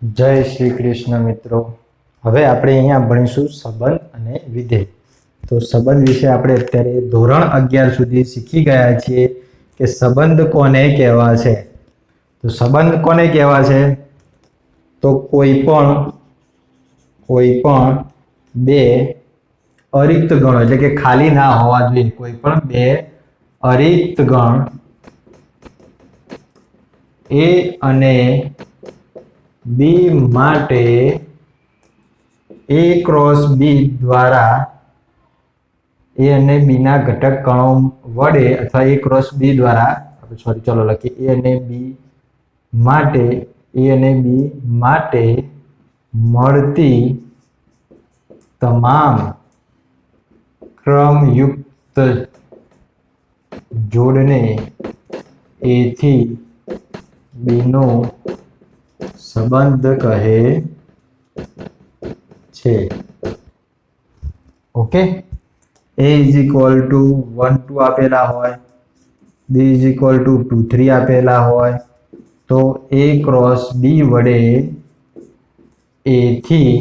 जय श्री कृष्ण मित्रों। હવે આપણે અહીંયા ભણીશું સંબંધ અને વિધેય। તો સંબંધ વિશે આપણે અત્યારે ધોરણ 11 સુધી શીખી ગયા છીએ કે સંબંધ કોને કહેવા છે। તો સંબંધ કોને કહેવા છે? તો કોઈ પણ બે અરિક્ત ગણો એટલે કે ખાલી ના હોવા જોઈએ, કોઈ પણ બે અરિક્ત ગણ A અને B માટે A ક્રોસ B દ્વારા A અને B ના ઘટક કણો વડે અથવા A ક્રોસ B દ્વારા ચલો લખીએ A અને B માટે મળતી તમામ ક્રમયુક્ત જોડને A થી B નો સંબંધ કહે છે। Okay, A is equal to 1 2 આપેલા હોય, B is equal to 2 3 આપેલા હોય, તો A ક્રોસ B વડે A થી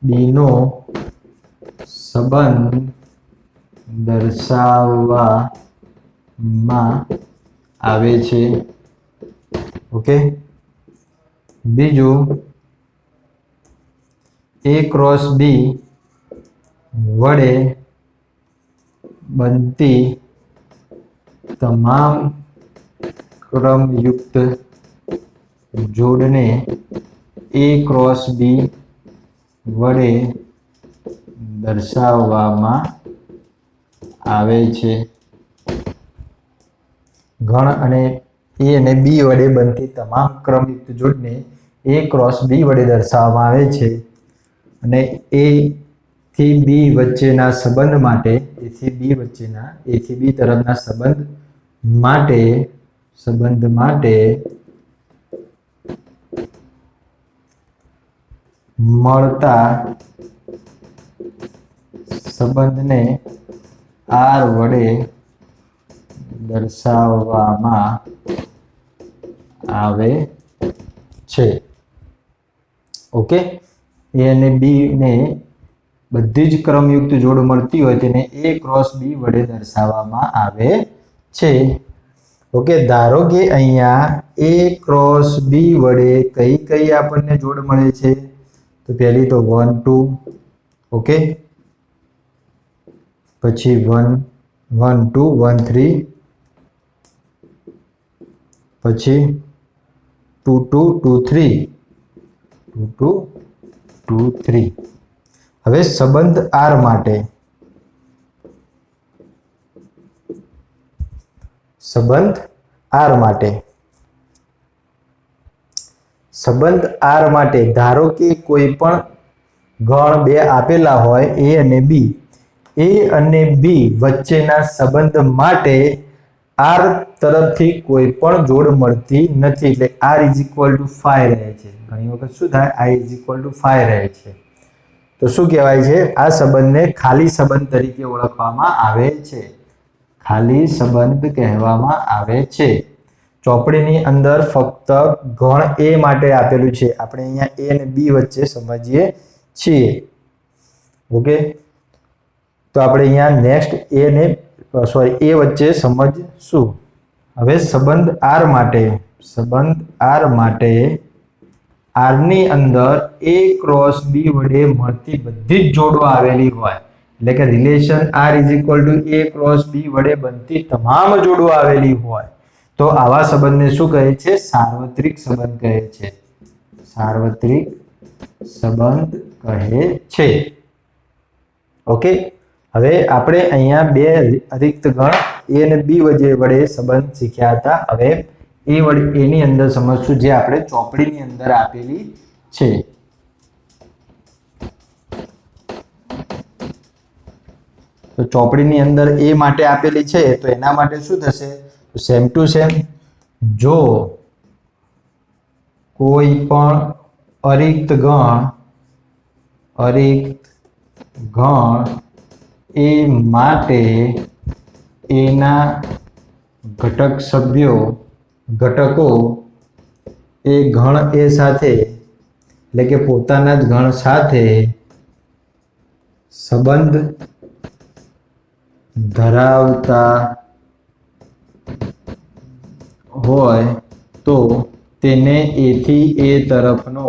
B નો સંબંધ દર્શાવવામાં આવે છે। ઓકે, બીજું A ક્રોસ B વડે બનતી તમામ ક્રમયુક્ત જોડને A ક્રોસ B વડે દર્શાવવામાં આવે છે। ગણ અને A અને B વડે બનતી તમામ ક્રમયુક્ત જોડને A ક્રોસ B વડે દર્શાવવામાં આવે છે અને A થી B વચ્ચેના સંબંધ માટે A થી B તરફના સંબંધ માટે મળતા સંબંધને R વડે દર્શાવવામાં આવે છે। ઓકે, A અને B ને બધી જ ક્રમયુક્ત જોડ મળતી હોય તેને A ક્રોસ B વડે દર્શાવવામાં આવે છે। ઓકે, ધારો કે અહીંયા A ક્રોસ B વડે કઈ આપણને જોડ મળે છે? તો પહેલી તો 1 2, ઓકે, પછી 1 1 2 1 3, પછી 2 2 2 3 2 2 2 3। હવે સંબંધ R માટે સંબંધ R માટે ધારો કે કોઈ પણ ગણ બે આપેલા હોય A અને B વચ્ચેના સંબંધ માટે R તરફથી કોઈ પણ જોડ મળતી નથી, એટલે R is equal to 5 રહે છે। ઘણી વખત શું થાય? I is equal to 5 રહે છે। તો શું કહેવાય છે? આ સંબંધને ખાલી સંબંધ તરીકે ઓળખવામાં આવે છે, ખાલી સંબંધ કહેવામાં આવે છે। ચોપડીની અંદર ફક્ત ગણ A માટે આપેલું છે, આપણે અહીંયા A અને B વચ્ચે સમજીએ છીએ। ઓકે, તો આપણે અહીંયા નેક્સ્ટ A વચ્ચે સમજશું। હવે સંબંધ R માટે R ની અંદર A ક્રોસ B વડે મળતી બધી જ જોડો આવેલી હોય, એટલે કે relation R is equal to A cross B વડે બનતી તમામ જોડો આવેલી હોય તો આવા સંબંધને શું કહે છે? સાર્વત્રિક સંબંધ કહે છે। સાર્વત્રિક સંબંધ કહે છે। ઓકે, હવે આપણે અહીંયા બે અરિક્ત ગણ A અને B વડે સંબંધ શીખ્યા હતા। હવે એની અંદર સમજશું જે આપણે ચોપડીની અંદર આપેલી છે। તો ચોપડીની અંદર A માટે આપેલી છે, તો એના માટે શું થશે? સેમ ટુ સેમ, જો કોઈ પણ અરિક્ત ગણ A માટે A ના ઘટકો એ ગણ A સાથે એટલે કે પોતાના જ ગણ સાથે સંબંધ ધરાવતા હોય તો તેને એ થી એ તરફનો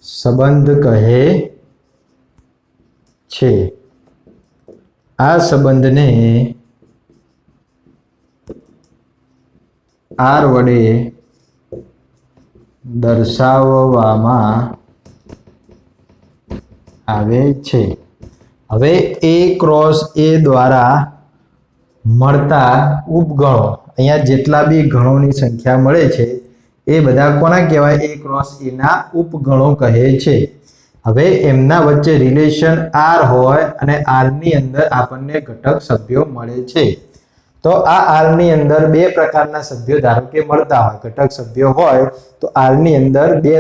સંબંધ કહે છે. આ સંબંધને આર વડે દર્શાવવામાં આવે છે. હવે એ ક્રોસ એ દ્વારા મળતા ઉપગણો, અહીંયા જેટલા બી ગણોની સંખ્યા મળે છે એ બધા કોના કહેવાય? એ ક્રોસ એના ઉપગણો કહે છે. હવે એમના વચ્ચે રિલેશન આર હોય અને આર ની અંદર આપણને ઘટક સભ્યો મળે છે. તો આ આર ની અંદર બે પ્રકારના સભ્યો ધારો કે મળતા હોય, ઘટક સભ્યો હોય તો આર ની અંદર બે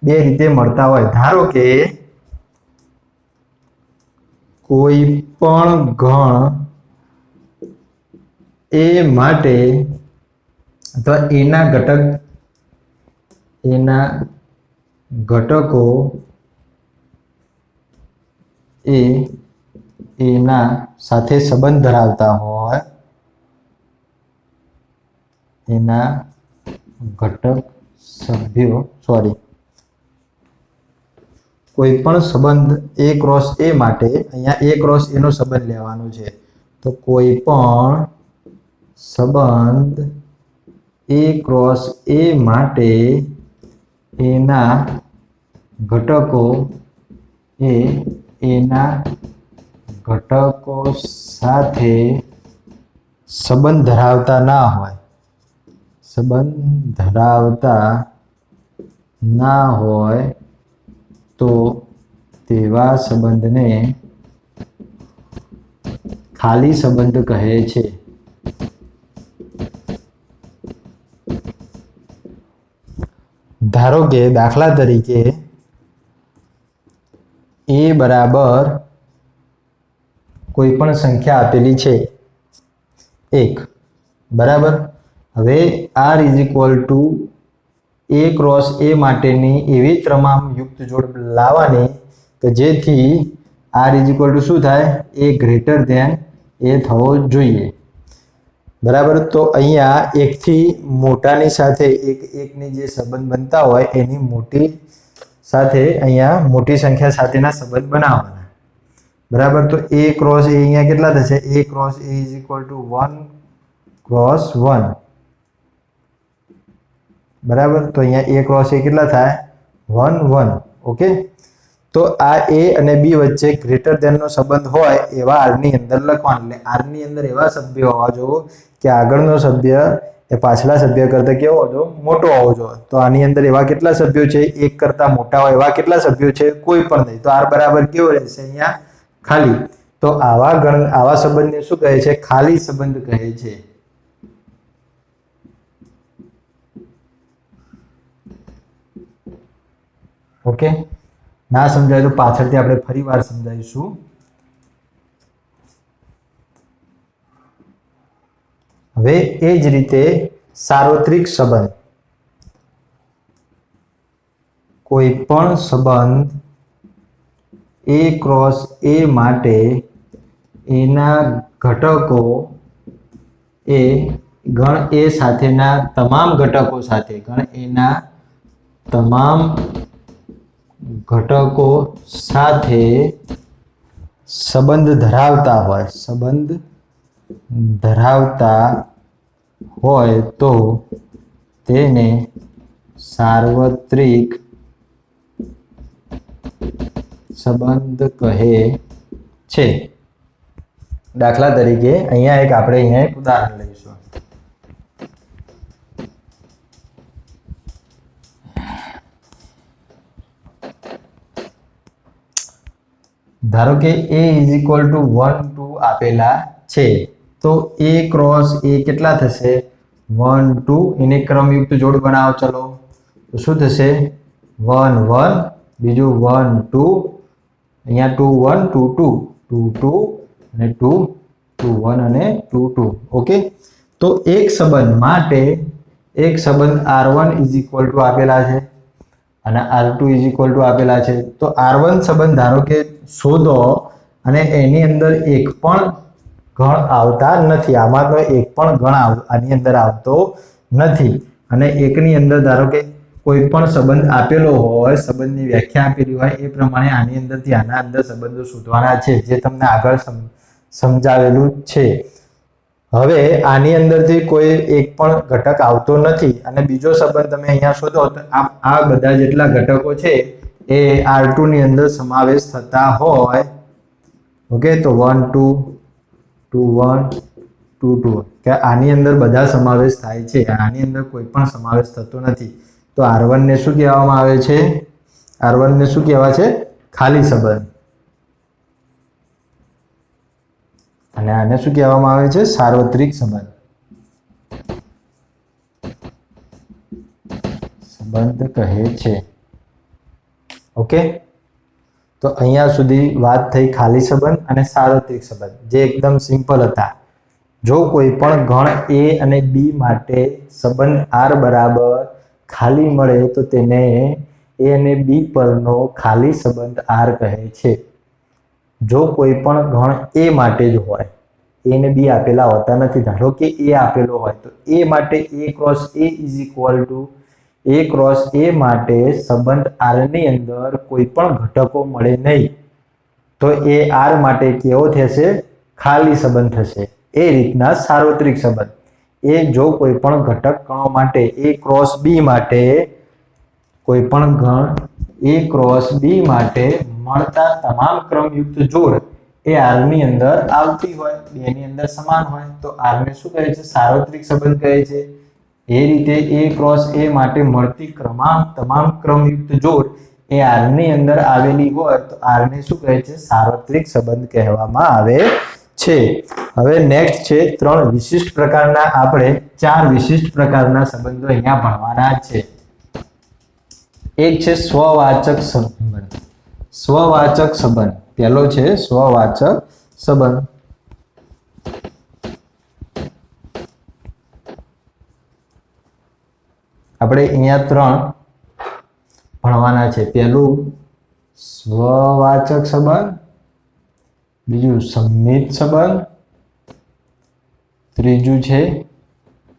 રીતે મળતા હોય. ધારો કે કોઈ પણ ગણ એ માટે અથવા એના ઘટકો એ એના સાથે સંબંધ ધરાવતા હોય, એના ઘટક સભ્યો કોઈ પણ સંબંધ એ ક્રોસ એ માટે, અહીંયા એ ક્રોસ એનો સંબંધ લેવાનો છે. તો કોઈ પણ સંબંધ એ ક્રોસ એ માટે એના ઘટકો એ એના ઘટકો સાથે સંબંધ ધરાવતા ના હોય, તો તેવા સંબંધને ખાલી સંબંધ કહે છે. ધારો કે દાખલા તરીકે એ બરાબર કોઈ પણ સંખ્યા આપેલી છે 1, બરાબર. હવે R is equal to A cross A માટેની એવી તમામ યુક્ત જોડ લાવવાની કે જેથી આર ઇઝ ઇક્વલ ટુ શું થાય? એ ગ્રેટર ધેન એ થવો જોઈએ, બરાબર. તો અહીંયા એકથી મોટાની સાથે એકની જે સંબંધ બનતા હોય એની મોટી સાથે અહીંયા મોટી સંખ્યા સાથેના સંબંધ બનાવવાના, બરાબર. તો એ ક્રોસ એ અહીંયા કેટલા થશે? A cross A is equal to 1 cross 1, બરાબર. તો અહીંયા એ ક્રોસ એ કેટલા થાય? 1 1. ઓકે. તો આ એ અને બી વચ્ચે ગ્રેટર ધેન નો સંબંધ હોય એવા આર ની અંદર લખવાનું. એટલે આર ની અંદર એવા સભ્યો હોવા જોઈએ કે આગળનો સભ્ય એ પાછલા સભ્ય કરતા કેવો હોવો? મોટો હોવો જોઈએ. તો આની અંદર એવા કેટલા સભ્યો છે? એક કરતા મોટા હોય એવા કેટલા સભ્યો છે? કોઈ પણ નહીં. તો આર બરાબર કેવો રહેશે? અહીંયા ખાલી. તો આવા સંબંધને શું કહે છે? ખાલી સંબંધ કહે છે. ઓકે. ના સમજાય તો પાછળથી આપણે ફરી વાર સમજાવીશું. હવે એ જ રીતે સાર્વત્રિક સંબંધ, કોઈ પણ સંબંધ એ ક્રોસ એ માટે એના ઘટકો એ ગણ એ સાથેના તમામ ઘટકો સાથે, ગણ એના તમામ ઘટકો સાથે સંબંધ ધરાવતા હોય તો તેને સાર્વત્રિક સંબંધ કહે છે. દાખલા તરીકે અહીંયા એક ઉદાહરણ લઈશું. ધારો કે a ઇઝ ઇક્વલ ટુ 1 2 આપેલા છે તો a ક્રોસ a કેટલા થશે? 1 2. એને ક્રમયુક્ત જોડ બનાવો. ચલો તો શું થશે? 1 1, બીજું 1 2, અહીંયા 2 1 2 2 2 2 અને 2 2 1 અને 2 2. ઓકે. તો એક સંબંધ માટે એક સંબંધ R1 ઇઝ ઇક્વલ ટુ આપેલા છે અને R2 ઇઝ ઇક્વલ ટુ આપેલા છે. તો R1 સંબંધ ધારો કે શોધો અને એની અંદર એક પણ ગણ આવતા નથી. આમાંનો એક પણ ગણ આની અંદર આવતો નથી. અને એકની અંદર ધારો કે કોઈ પણ સંબંધ આપેલો હોય, સંબંધની વ્યાખ્યા આપેલી હોય, એ પ્રમાણે આની અંદરથી આના અંદર સંબંધો શોધવાના છે, જે તમને આગળ સમજાવેલું છે. હવે આની અંદરથી કોઈ એક પણ ઘટક આવતો નથી અને બીજો સંબંધ તમે અહીંયા શોધો તો આ બધા જેટલા ઘટકો છે એ R2 ની અંદર સમાવેશ થતા હોય. ઓકે, તો 1 2 2 1 2 2 કે આની અંદર બધા સમાવેશ થાય છે. આની અંદર કોઈ પણ સમાવેશ થતો નથી. તો R1 ને શું કહેવામાં આવે છે? R1 ને શું કહેવાય છે? ખાલી સંબંધ. અને આને શું કહેવામાં આવે છે? સાર્વત્રિક સંબંધ. સંબંધ કહે છે. ઓકે, તો અહીંયા સુધી વાત થઈ ખાલી સંબંધ અને સાર્વત્રિક સંબંધ, જે એકદમ સિમ્પલ હતા. જો કોઈ પણ ગણ A અને B માટે સંબંધ R બરાબર ખાલી મળે તો તેને A અને B પરનો ખાલી સંબંધ R કહે છે. જો કોઈ પણ ગણ A માટે જ હોય, A અને B આપેલા હોતા નથી. ધારો કે A આપેલો હોય તો A માટે A cross A is equal two A cross A માટે સંબંધ R ની અંદર કોઈ પણ ઘટકો મળે નહીં તો એ R માટે કેવો થશે? ખાલી સંબંધ થશે. એ રીતના સાર્વત્રિક સંબંધ, એ જો કોઈ પણ ઘટક કણો માટે A ક્રોસ B માટે કોઈ પણ ગણ A ક્રોસ B માટે મળતા તમામ ક્રમયુક્ત જોડ એ R ની અંદર આવતી હોય, બે ની અંદર સમાન હોય, તો R ને શું કહે છે? સાર્વત્રિક સંબંધ કહે છે. એ રીતે A ક્રોસ A માટે મળતી તમામ ક્રમયુક્ત જોડ એ R ની અંદર આવેલી હોય તો R ને શું કહે છે? સાર્વત્રિક સંબંધ કહેવામાં આવે છે. હવે નેક્સ્ટ છે ત્રણ વિશિષ્ટ પ્રકારના, આપણે ચાર વિશિષ્ટ પ્રકારના સંબંધો અહીંયા ભણવાના છે. એક છે સ્વવાચક સંબંધ. સ્વવાચક સંબંધ પહેલો છે સ્વવાચક સંબંધ. આપણે અહીંયા ત્રણ ભણવાના છે. પહેલું સ્વવાચક સંબંધ, બીજું સંમિત સંબંધ, ત્રીજું છે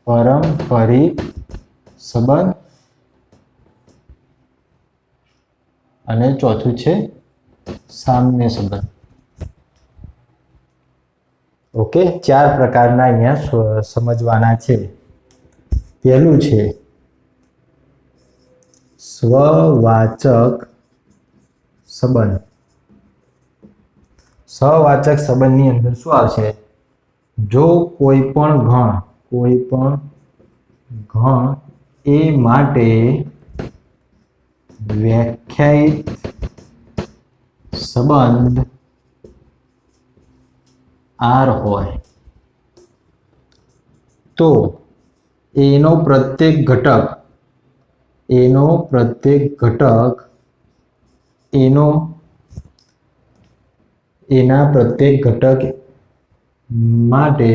પારંપરિક સંબંધ અને ચોથું છે સામ્ય સંબંધ. ઓકે, ચાર પ્રકારના અહીંયા સમજવાના છે. પહેલું છે સ્વવાચક સંબંધ. સ્વવાચક સંબંધની અંદર શું આવશે? જો કોઈ પણ ગણ A માટે વ્યાખ્યાયિત સંબંધ R હોય તો એનો પ્રત્યેક ઘટક એના પ્રત્યેક ઘટક માટે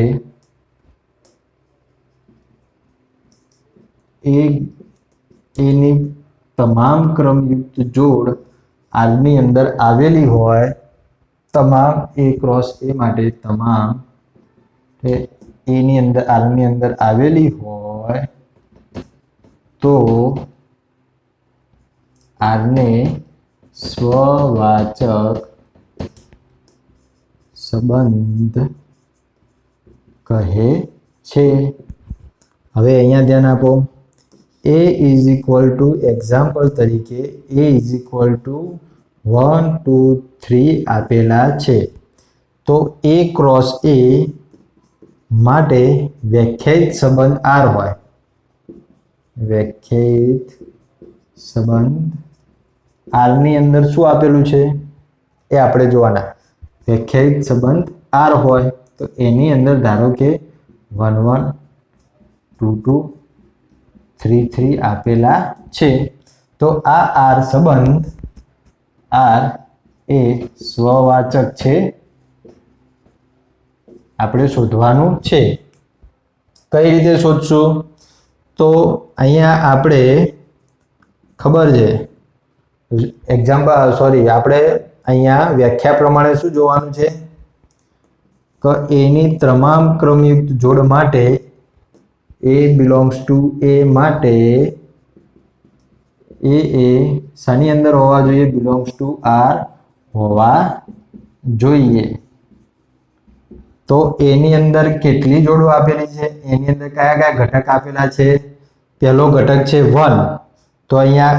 એની તમામ ક્રમયુક્ત જોડ R ની અંદર આવેલી હોય, તમામ A ક્રોસ A માટે તમામ A ની અંદર R ની અંદર આવેલી હોય તો R ને સ્વવાચક સંબંધ કહે છે. હવે અહીંયા ધ્યાન આપો. A is equal two, example તરીકે A ઇઝ ઇક્વલ ટુ 1 2 3 આપેલા છે. તો A ક્રોસ A માટે વ્યાખ્યાયિત સંબંધ R હોય. વ્યાખ્યાયિત સંબંધ R ની અંદર શું આપેલું છે એ આપણે જોવાના. વ્યાખ્યાયિત સંબંધ R હોય તો એની અંદર ધારો કે 1 1 2 2 3 3 આપેલા છે. તો આ R સંબંધ R એ સ્વવાચક છે, આપણે શોધવાનું છે. કઈ રીતે શોધશું? તો અહીંયા આપણે ખબર છે એક્ઝામ્પલ આપણે અહીંયા વ્યાખ્યા પ્રમાણે શું જોવાનું છે કે એની તમામ ક્રમયુક્ત જોડ માટે એ બિલોંગ્સ ટુ એ માટે એ શાની અંદર હોવા જોઈએ? બિલોંગ્સ ટુ આર હોવા જોઈએ. તો એની અંદર કેટલી જોડો આપેલી છે? એની અંદર કયા કયા ઘટક આપેલા છે? પહેલો ઘટક છે 1. તો અહીંયા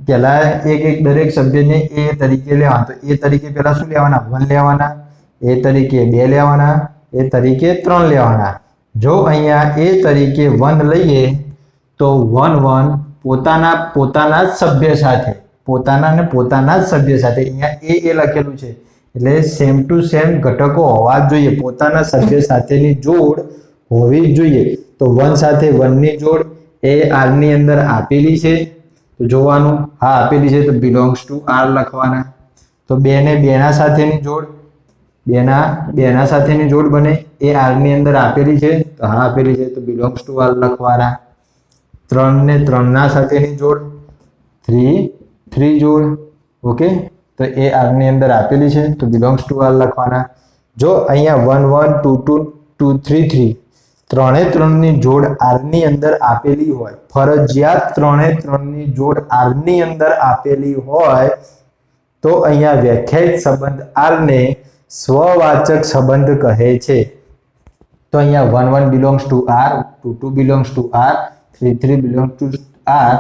પહેલા એક દરેક સભ્યને એ તરીકે લેવાના. તો એ તરીકે પહેલા શું લેવાના? 1 લેવાના. એ તરીકે 2 લેવાના. એ તરીકે 3 લેવાના. જો અહીંયા એ તરીકે 1 લઈએ તો 1 1 પોતાના જ સભ્ય સાથે અહીંયા એ લખેલું છે એટલે સેમ ટુ સેમ ઘટકો હોવા જોઈએ. પોતાના સભ્ય સાથેની જોડ હોવી જોઈએ. તો 1 સાથે 1 ની જોડ એ આર ની અંદર આપેલી છે તો જોવાનું હા આપેલી છે તો બિલોંગ્સ ટુ આર લખવાના. તો 2 ને 2 ના સાથેની જોડ 2 ના સાથેની જોડ બને એ આર ની અંદર આપેલી છે તો હા આપેલી છે તો બિલોંગ્સ ટુ આર લખવાના. 3 ને 3 ના સાથેની જોડ 3 જોડ ઓકે તો એ આર ની અંદર આપેલી છે તો બિલોંગ્સ ટુ આર લખવાના. જો અહીંયા 1 1 2 2 2 3 3 ત્રણે ત્રણની જોડ આર ની અંદર આપેલી હોય, ફરજિયાત ત્રણે ત્રણની જોડ આર ની અંદર આપેલી હોય તો અહીંયા વ્યાખ્યાયિત સંબંધ આર ને સ્વવાચક સંબંધ કહે છે. તો અહીંયા 1 1 belongs to R, 2 2 belongs to R, 3 3 belongs to R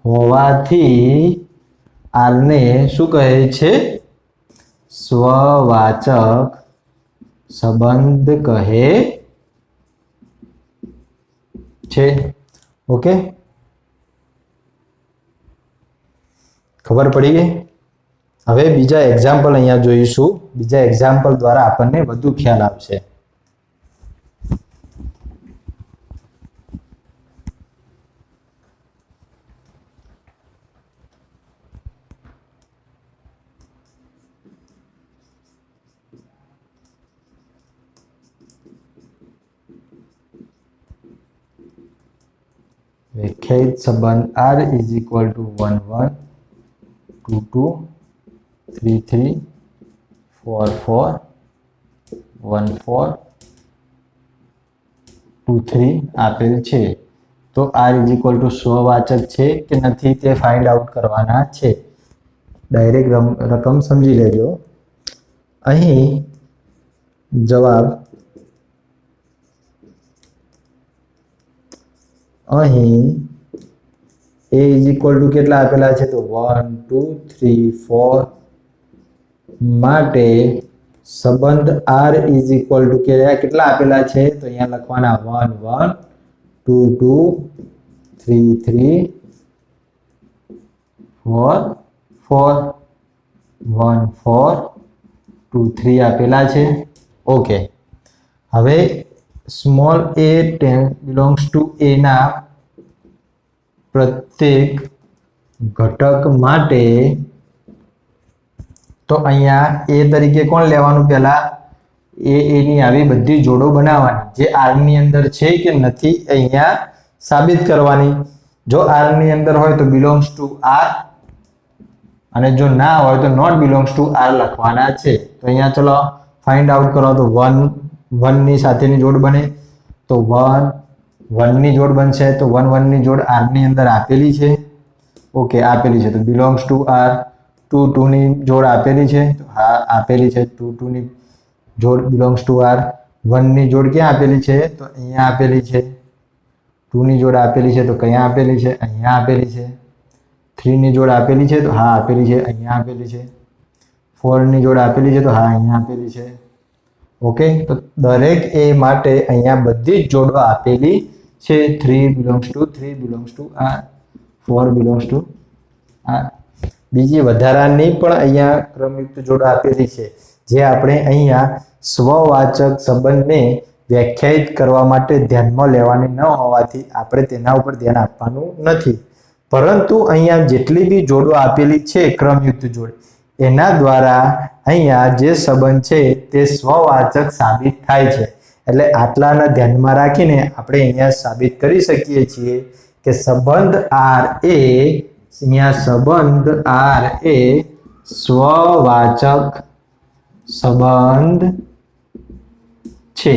હોવાથી R ને શું કહે છે? સ્વવાચક સંબંધ કહે છે. ઓકે, ખબર પડી ગઈ? હવે બીજા એક્ઝામ્પલ અહીંયા જોઈશું. બીજા એક્ઝામ્પલ દ્વારા આપણને વધુ ખ્યાલ આવશે. વ્યાખ્યાયિત સંબંધ R is equal to 1 1 2 2 3 3 4 4 1 4 2 3 આપેલ છે. તો R is equal to સ્વવાચક છે કે નથી તે ફાઇન્ડ આઉટ કરવાના છે. ડાયરેક્ટ રકમ સમજી લેજો. અહીં જવાબ અહીં a is equal to કેટલા આપેલા છે? તો 1 2 3 4 માટે સંબંધ R is equal to કેટલા આપેલા છે? તો અહીંયા લખવાના 1 1 2 2 3 3 4 4 1 4 2 3 આપેલા છે. ઓકે, હવે small a belongs to a ના પ્રત્યેક ઘટક માટે તો અહીંયા a તરીકે કોણ લેવાનું? પહેલા a ની આવી બધી જોડો બનાવવાની જે r ની અંદર છે કે નથી અહીંયા સાબિત કરવાની. જો r ની અંદર હોય તો belongs to r અને જો ના હોય તો not belongs to r લખવાના છે. તો અહીંયા ચલો ફાઇન્ડ આઉટ કરો. તો 1 1 ની સાથેની જોડ બને તો 1 1 ની જોડ બનશે તો 1 1 ની જોડ r ની અંદર આપેલી છે. ઓકે, આપેલી છે તો belongs to r. 2 2 ની જોડ આપેલી છે તો હા આપેલી છે. 2 2 ની જોડ belongs to r. 1 ની જોડ ક્યાં આપેલી છે? તો અહીંયા આપેલી છે. 2 ની જોડ આપેલી છે તો ક્યાં આપેલી છે? અહીંયા આપેલી છે. 3 ની જોડ આપેલી છે તો હા આપેલી છે, અહીંયા આપેલી છે. 4 ની જોડ આપેલી છે તો હા અહીંયા આપેલી છે. ઓકે, તો દરેક a માટે અહીંયા બધી જ જોડો આપેલી છે. 3 belongs to 3 belongs to r, 4 belongs to r. બીજી વધારાની પણ અહીંયા ક્રમયુક્ત જોડો આપેલી છે જે આપણે અહીંયા સ્વવાચક સંબંધને વ્યાખ્યાયિત કરવા માટે ધ્યાનમાં લેવાની ન હોવાથી આપણે તેના ઉપર ધ્યાન આપવાનું નથી. પરંતુ અહીંયા જેટલી બી જોડો આપેલી છે ક્રમયુક્ત જોડ એના દ્વારા અહીંયા જે સંબંધ છે તે સ્વવાચક સાબિત થાય છે. એટલે આટલાને ધ્યાનમાં રાખીને આપણે અહીંયા સાબિત કરી શકીએ છીએ કે સંબંધ આર એ અહીંયા સંબંધ આર એ સ્વવાચક સંબંધ છે.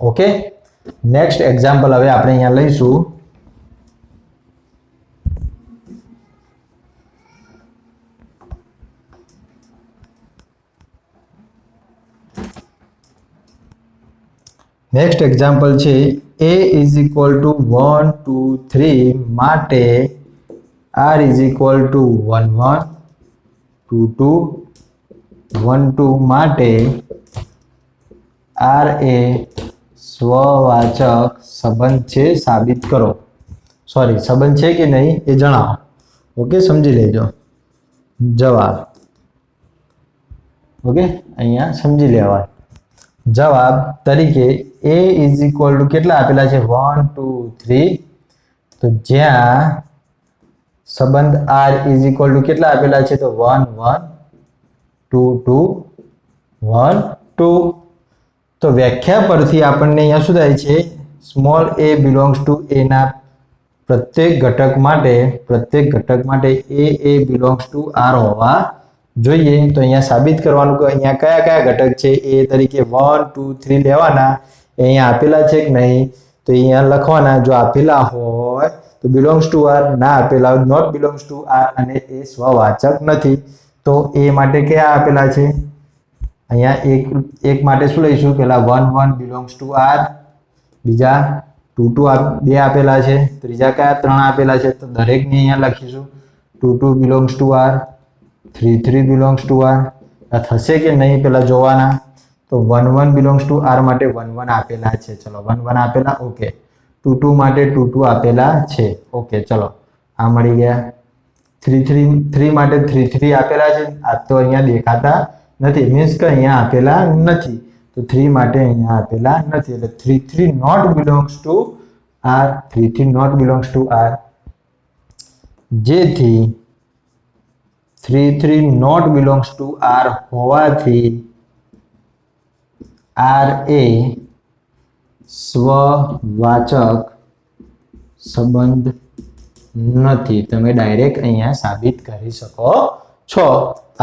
ઓકે, નેક્સ્ટ એક્ઝામ્પલ હવે આપણે અહીંયા લઈશું. નેક્સ્ટ એક્ઝામ્પલ છે a ઇઝ ઇક્વલ ટુ 1 2 3 માટે r ઇઝ ઇક્વલ ટુ 1 1 2 2 1 2 માટે r એ સ્વવાચક સંબંધ છે સાબિત કરો. સોરી, સંબંધ છે કે નહીં એ જણાવો. ઓકે, સમજી લેજો જવાબ. ઓકે, અહીંયા સમજી લેવાય. જવાબ તરીકે a ઇઝ ઇક્વલ ટુ કેટલા આપેલા છે 1 2 3, તો જ્યાં સંબંધ r ઇઝ ઇક્વલ ટુ કેટલા આપેલા છે તો 1 1 2 2 1 2. તો વ્યાખ્યા પરથી આપણને અહીંયા શું થાય છે, small a belongs to a ના પ્રત્યેક ઘટક માટે a બિલોંગ્સ ટુ r હોવા જોઈએ. તો અહીંયા સાબિત કરવાનું કે અહીંયા કયા કયા ઘટક છે એ તરીકે 1 2 3 લેવાના. એ અહીંયા આપેલા છે કે નહીં તો અહીંયા લખવાના. જો આપેલા હોય તો બિલોંગ્સ ટુ r, ના આપેલા હોય નોટ બિલોંગ્સ ટુ r, અને એ સ્વવાચક નથી. તો એ માટે કયા આપેલા છે, અહીંયા એક માટે શું લઈશું, પેલા 1 1 બિલોંગ્સ ટુ r, બીજા 2 2 બે આપેલા છે, ત્રીજા કયા 3 આપેલા છે, તો દરેકને અહીંયા લખીશું 2 2 belongs to r, 3 3 belongs to r. આ થશે કે નહીં પેલા જોવાના. તો 1 1 બિલોંગ્સ ટુ r માટે 1 1 આપેલા છે. ચલો 1 1 આપેલા. ઓકે, 2 2 માટે 2 2 આપેલા છે. ઓકે, ચલો આ મળી ગયા. 3 3 માટે 3 3 આપેલા છે. આ તો અહીંયા દેખાતા નથી, મીન્સ કે અહીંયા આપેલા નથી. તો 3 માટે અહીંયા આપેલા નથી, એટલે 3 3 not belongs to r, 3 3 not belongs to r. જેથી 3 3 નોટ બિલોંગ્સ ટુ r હોવાથી r એ સ્વવાચક સંબંધ નથી. તમે ડાયરેક્ટ અહીંયા સાબિત કરી શકો છો.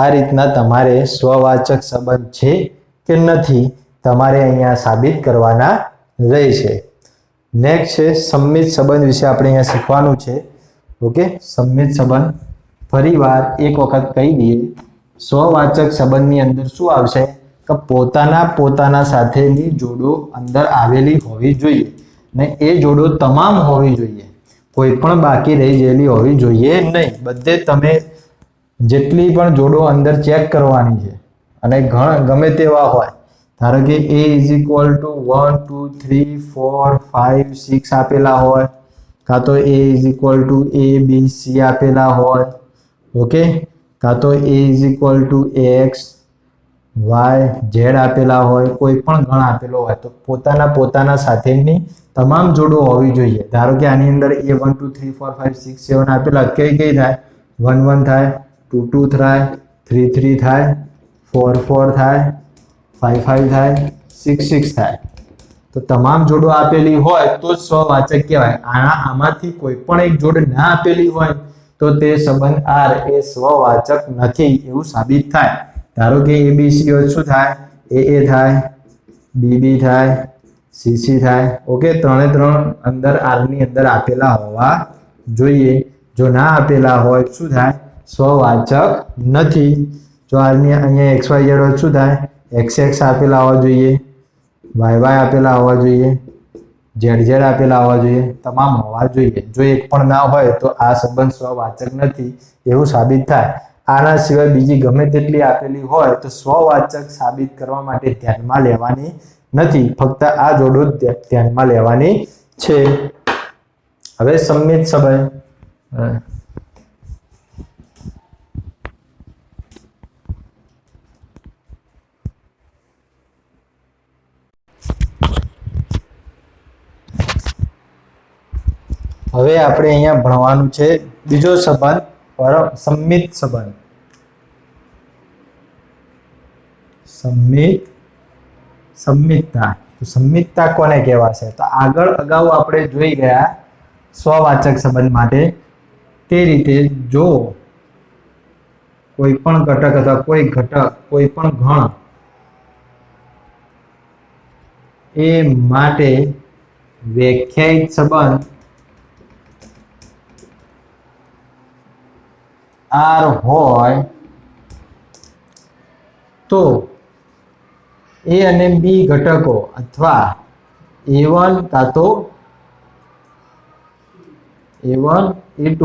આ રીતના તમારે સ્વવાચક સંબંધ છે કે નથી તમારે અહીંયા સાબિત કરવાના રહેશે. નેક્સ્ટ છે સંમિત સંબંધ વિશે આપણે અહીંયા શીખવાનું છે. ઓકે, સંમિત સંબંધ ફરીવાર એક વખત કહી દઈએ. સ્વવાચક સંબંધની અંદર શું આવશે કે પોતાના સાથેની જોડો અંદર આવેલી હોવી જોઈએ ને એ જોડો તમામ હોવી જોઈએ, કોઈ પણ બાકી રહી ગયેલી હોવી જોઈએ નહીં. બધે તમે જેટલી પણ જોડો અંદર ચેક કરવાની છે અને ગમે તેવા હોય. ધારો કે a ઇઝ ઇક્વલ ટુ 1 2 3 4 5 6 આપેલા હોય, કાં તો a is equal two a b c આપેલા હોય. ઓકે, કાં તો a is equal two x y z આપેલા હોય, કોઈ પણ ગણ આપેલો હોય, તો પોતાના સાથેની તમામ જોડો હોવી જોઈએ. ધારો કે આની અંદર a 1 2 3 4 5 6 7 આપેલા, કઈ થાય 1 1 થાય, 2 2 થાય, 3 3 થાય, 4 4 થાય, 5 5 થાય, 6 6 થાય. તો તમામ જોડો આપેલી હોય તો સ્વવાચક કહેવાય. આમાંથી કોઈ પણ એક જોડ ના આપેલી હોય તો તે સંબંધ r એ સ્વવાચક નથી એવું સાબિત થાય. ધારો કે abc હોય, શું થાય, aa થાય, bb થાય, cc થાય. ઓકે, ત્રણે ત્રણ અંદર r ની અંદર આપેલા હોવા જોઈએ. જો ના આપેલા હોય શું થાય, સ્વવાચક નથી. જો r ની અહીંયા xy z હોય શું થાય, xx આપેલા હોવા જોઈએ, yy આપેલા હોવા જોઈએ, zz આપેલા હોવા જોઈએ, તમામ હોવા જોઈએ. જો એક પણ ના હોય તો આ સંબંધ સ્વવાચક નથી એવું સાબિત થાય. આના સિવાય બીજી ગમે તેટલી આપેલી હોય તો સ્વવાચક સાબિત કરવા માટે ધ્યાનમાં લેવાની નથી, ફક્ત આ જોડો ધ્યાનમાં લેવાની છે. હવે સંમિત સંબંધ હવે આપણે અહીંયા ભણવાનું છે બીજો સંબંધ, સંમિત સંબંધ. સંમિતતા. સંમિતતા કોને કહેવાશે, તો અગાઉ આપણે જોઈ ગયા સ્વવાચક સંબંધ માટે તે રીતે જો કોઈ પણ ઘટક અથવા કોઈ ઘટક કોઈ પણ ગણ એ માટે વ્યાખ્યાયિત સંબંધ R હોય તો A અને B ઘટકો અથવા A1 કાં તો A1 A2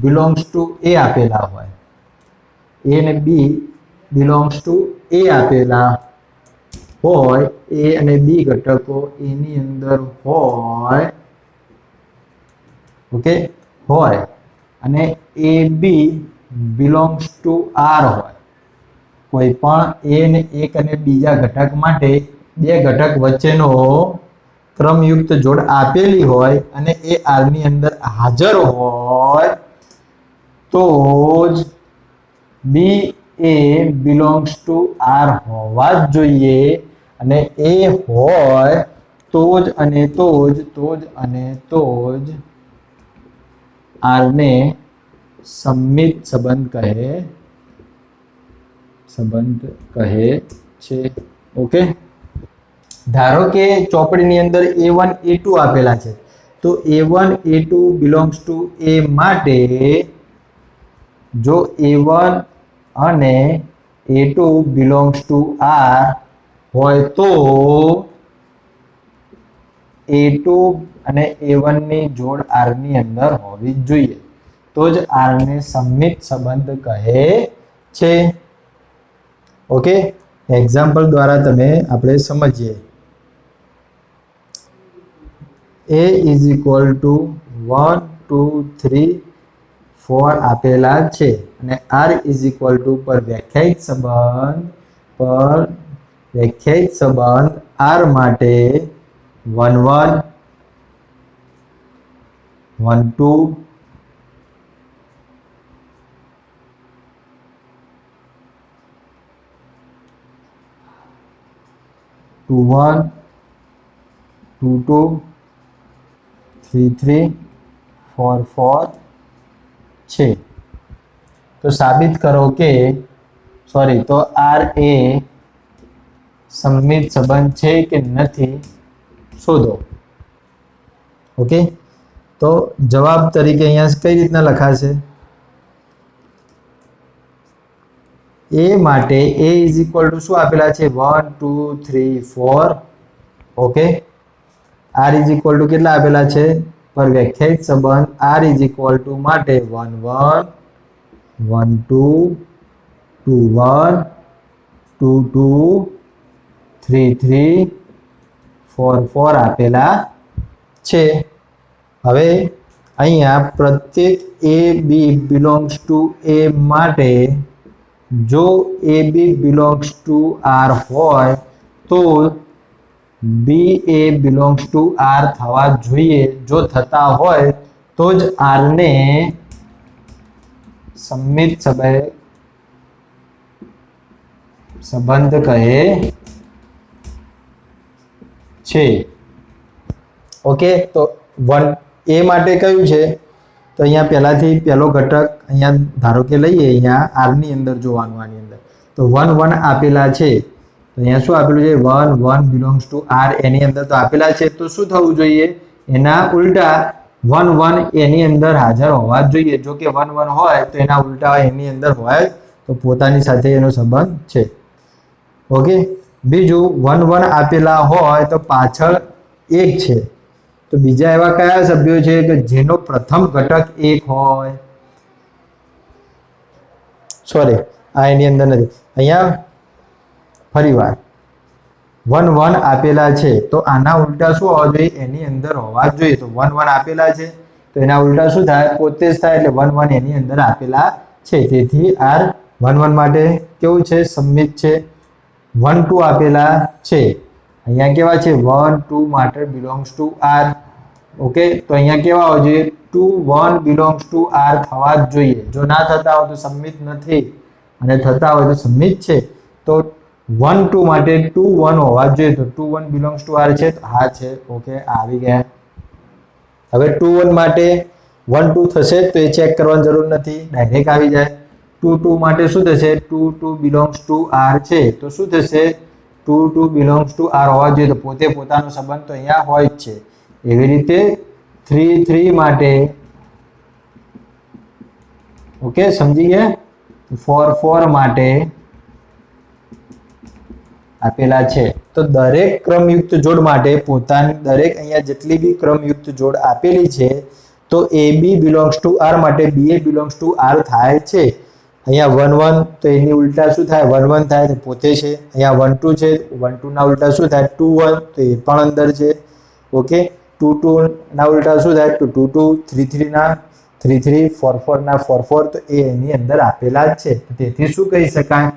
belongs to A આપેલા હોય, A અને B belongs to A આપેલા હોય, A અને B ઘટકો A ની અંદર હોય, ઓકે હોય, અને AB belongs to R હોય. કોઈ પણ A ને એક અને બીજા ઘટક માટે બે ઘટક વચ્ચેનો ક્રમયુક્ત જોડ આપેલી હોય અને એ R ની અંદર હાજર હોય તો જ B A belongs to R હોવા જ જોઈએ, અને એ હોય તો જ R ને સંમિત સંબંધ કહે છે. ઓકે, ધારો કે ચોપડીની અંદર A1 A2 આપેલા છે તો A1 A2 belongs to A માટે જો A1 અને A2 belongs to R હોય તો A2 અને A1 ની જોડ R ની અંદર હોવી જોઈએ, તો જ R ને સંમિત સંબંધ કહે છે. ઓકે, એક્ઝામ્પલ દ્વારા આપણે સમજીએ. A is equal to 1 2 3 4 આપેલા છે અને R is equal to પર વ્યાખ્યાયિત સંબંધ R માટે 1 1 1 2 2 1 2 2 3 3 4 4 છે. તો સાબિત કરો કે તો R એ સંમિત સંબંધ છે કે નથી શોધો. ઓકે, તો જવાબ તરીકે અહીંયા કઈ રીતના લખાશે? A માટે A is equal to શું આપેલા છે? 1 2 3 4. Okay, R is equal to કેટલા આપેલા છે? પર વ્યાખ્યાયિત સંબંધ R is equal to માટે 1 1 1 2 2 1 2 2 3 3 4 4 આપેલા છે. હવે અહીંયા પ્રત્યેક A B belongs to A માટે જો AB belongs to R હોય તો B A belongs to R થવા જોઈએ. જો થતા હોય તો જ R ને સંમિત સંબંધ કહે છે. ઓકે, તો 1 A માટે કયું છે? તો અહીંયા પહેલાથી પહેલો ઘટક અહીંયા ધારો કે લઈએ, અહીંયા R ની અંદર જોવાનું, આની અંદર તો 1 1 આપેલા છે. તો અહીંયા શું આપેલું છે? 1 1 belongs to R એની અંદર તો આપેલા છે, તો શું થવું જોઈએ? એના ઉલટા 1 1 એની અંદર હાજર હોવા જ જોઈએ. જો કે 1 1 હોય તો એના ઉલટા એની અંદર હોય તો પોતાની સાથે એનો સંબંધ છે. ઓકે, બીજું 1 1 આપેલા હોય તો પાછળ 1 છે, તો બીજા એવા કયા સભ્યો છે કે જેનો પ્રથમ ઘટક 1 હોય? આ એની અંદર નથી. અહીંયા ફરીવાર 1 1 આપેલા છે તો આના ઉલટા શું હોવા જોઈએ? એની અંદર હોવા જ જોઈએ. તો 1 1 આપેલા છે તો એના ઉલટા શું થાય? પોતે જ થાય, એટલે 1 1 એની અંદર આપેલા છે. તેથી R 1 1 માટે કેવું છે? સંમિત છે. 1 2 આપેલા છે, અહીંયા કેવા છે? 1 2 માટે belongs to R. ઓકે, તો અહીંયા કેવા હોવા જોઈએ? 2 1 belongs to R થવા જ જોઈએ. જો ના થતા હોય તો સંમિત નથી, અને થતા હોય તો સંમિત છે. તો 1 2 માટે 2 1 હોવા જ જોઈએ. તો 2 1 belongs to R છે? હા છે. ઓકે, આવી ગયા. હવે 2 1 માટે 1 2 થશે તો એ ચેક કરવાની જરૂર નથી, ડાયરેક્ટ આવી જાય. 2 2 માટે શું થશે? 2 2 બિલોંગ્સ ટુ r છે તો શું થશે? 2 2 બિલોંગ્સ ટુ r હોવા જોઈએ તો પોતે પોતાનો સંબંધ તો અહીંયા હોય જ છે. એવી રીતે 3 3 માટે, ઓકે સમજી ગયા? 4 4 માટે આપેલા છે. તો દરેક ક્રમયુક્ત જોડ માટે પોતાની દરેક અહીંયા જેટલી બી ક્રમયુક્ત જોડ આપેલી છે તો AB બિલોંગ્સ ટુ R માટે BA બિલોંગ્સ ટુ R થાય છે. અહીંયા 1 1 તો એની ઉલટા શું થાય? 1 1 થાય તો પોતે છે. અહીંયા 1 2 છે, 1 2 ના ઉલટા શું થાય? 2 1 તો એ પણ અંદર છે. ઓકે 2 2 ના ઉલટા શું થાય? 2 2 3 3 ના 3 3, 4 4 ના 4 4 તો એ એની અંદર આપેલા જ છે. તેથી શું કહી શકાય?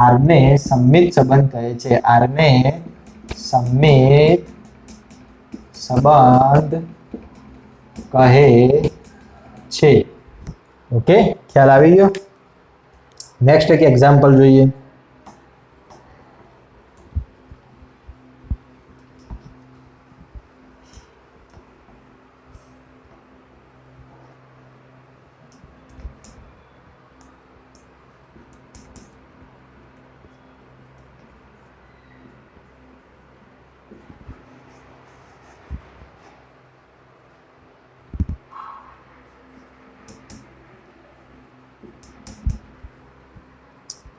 R ને સમમિત સંબંધ કહે છે. R ને સમમિત સંબંધ કહે છે. ઓકે ખ્યાલ આવી ગયો? નેક્સ્ટ એક એક્ઝામ્પલ જોઈએ.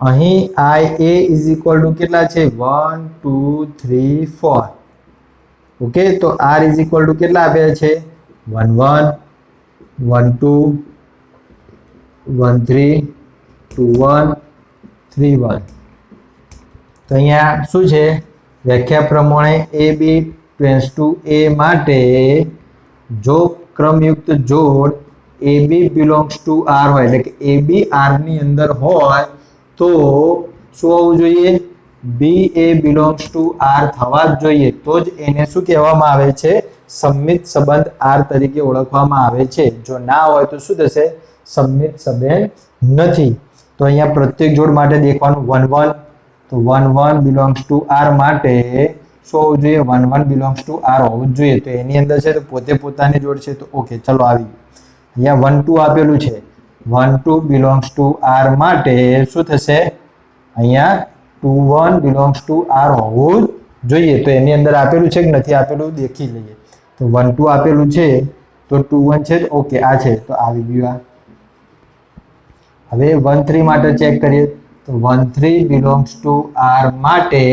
અહીં IA ઇઝ ઇક્વલ ટુ કેટલા છે? 1 2 3 4. ઓકે તો R ઇઝ ઇક્વલ ટુ કેટલા આપ્યા છે? 1 1 1 2 1 3 2 1 3 1. તો અહીંયા શું છે? વ્યાખ્યા પ્રમાણે AB ટેન્ડ્સ ટુ A માટે જો ક્રમયુક્ત જોડ AB બિલોંગ્સ ટુ R હોય એટલે કે AB R ની અંદર હોય તો શું હોવું જોઈએ? BA બિલોંગ્સ ટુ R થવા જ જોઈએ. તો જ એને શું કહેવામાં આવે છે? સમમિત સંબંધ R તરીકે ઓળખવામાં આવે છે. જો ના હોય તો શું થશે? સમમિત સંબંધ નથી. તો અહીંયા પ્રત્યેક જોડ માટે દેખવાનું 1 1 તો 1 1 બિલોંગ્સ ટુ R માટે શું હોવું જોઈએ? 1 1 બિલોંગ્સ ટુ R હોવું જ જોઈએ. તો એની અંદર છે તો પોતે પોતાની જોડ છે તો ઓકે ચલો આવી. અહીંયા 1 2 આપેલું છે. 1 2 બિલોંગ્સ ટુ R માટે શું થશે? અહીંયા 2 1 બિલોંગ્સ ટુ R હોવું જોઈએ. તો એની અંદર આપેલું છે કે નથી આપેલું દેખી લઈએ. તો 1 2 આપેલું છે તો 2 1 છે ઓકે આ છે તો આવી ગયું આ. હવે 1 3 માટે ચેક કરીએ તો 1 3 બિલોંગ્સ ટુ R માટે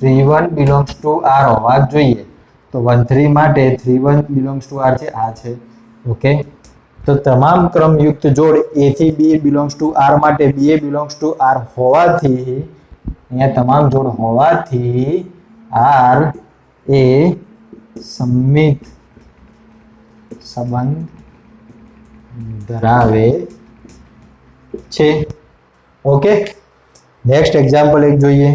3 1 બિલોંગ્સ ટુ R હોવા જોઈએ. તો 1 3 માટે 3 1 બિલોંગ્સ ટુ R છે આ છે. ઓકે તો તમામ ક્રમયુક્ત જોડ A થી B બિલોંગ્સ ટુ R માટે BA બિલોંગ્સ ટુ R હોવાથી અહીંયા તમામ જોડ હોવાથી R એ સમમિત સંબંધ ધરાવે છે. ઓકે નેક્સ્ટ એક્ઝામ્પલ એક જોઈએ.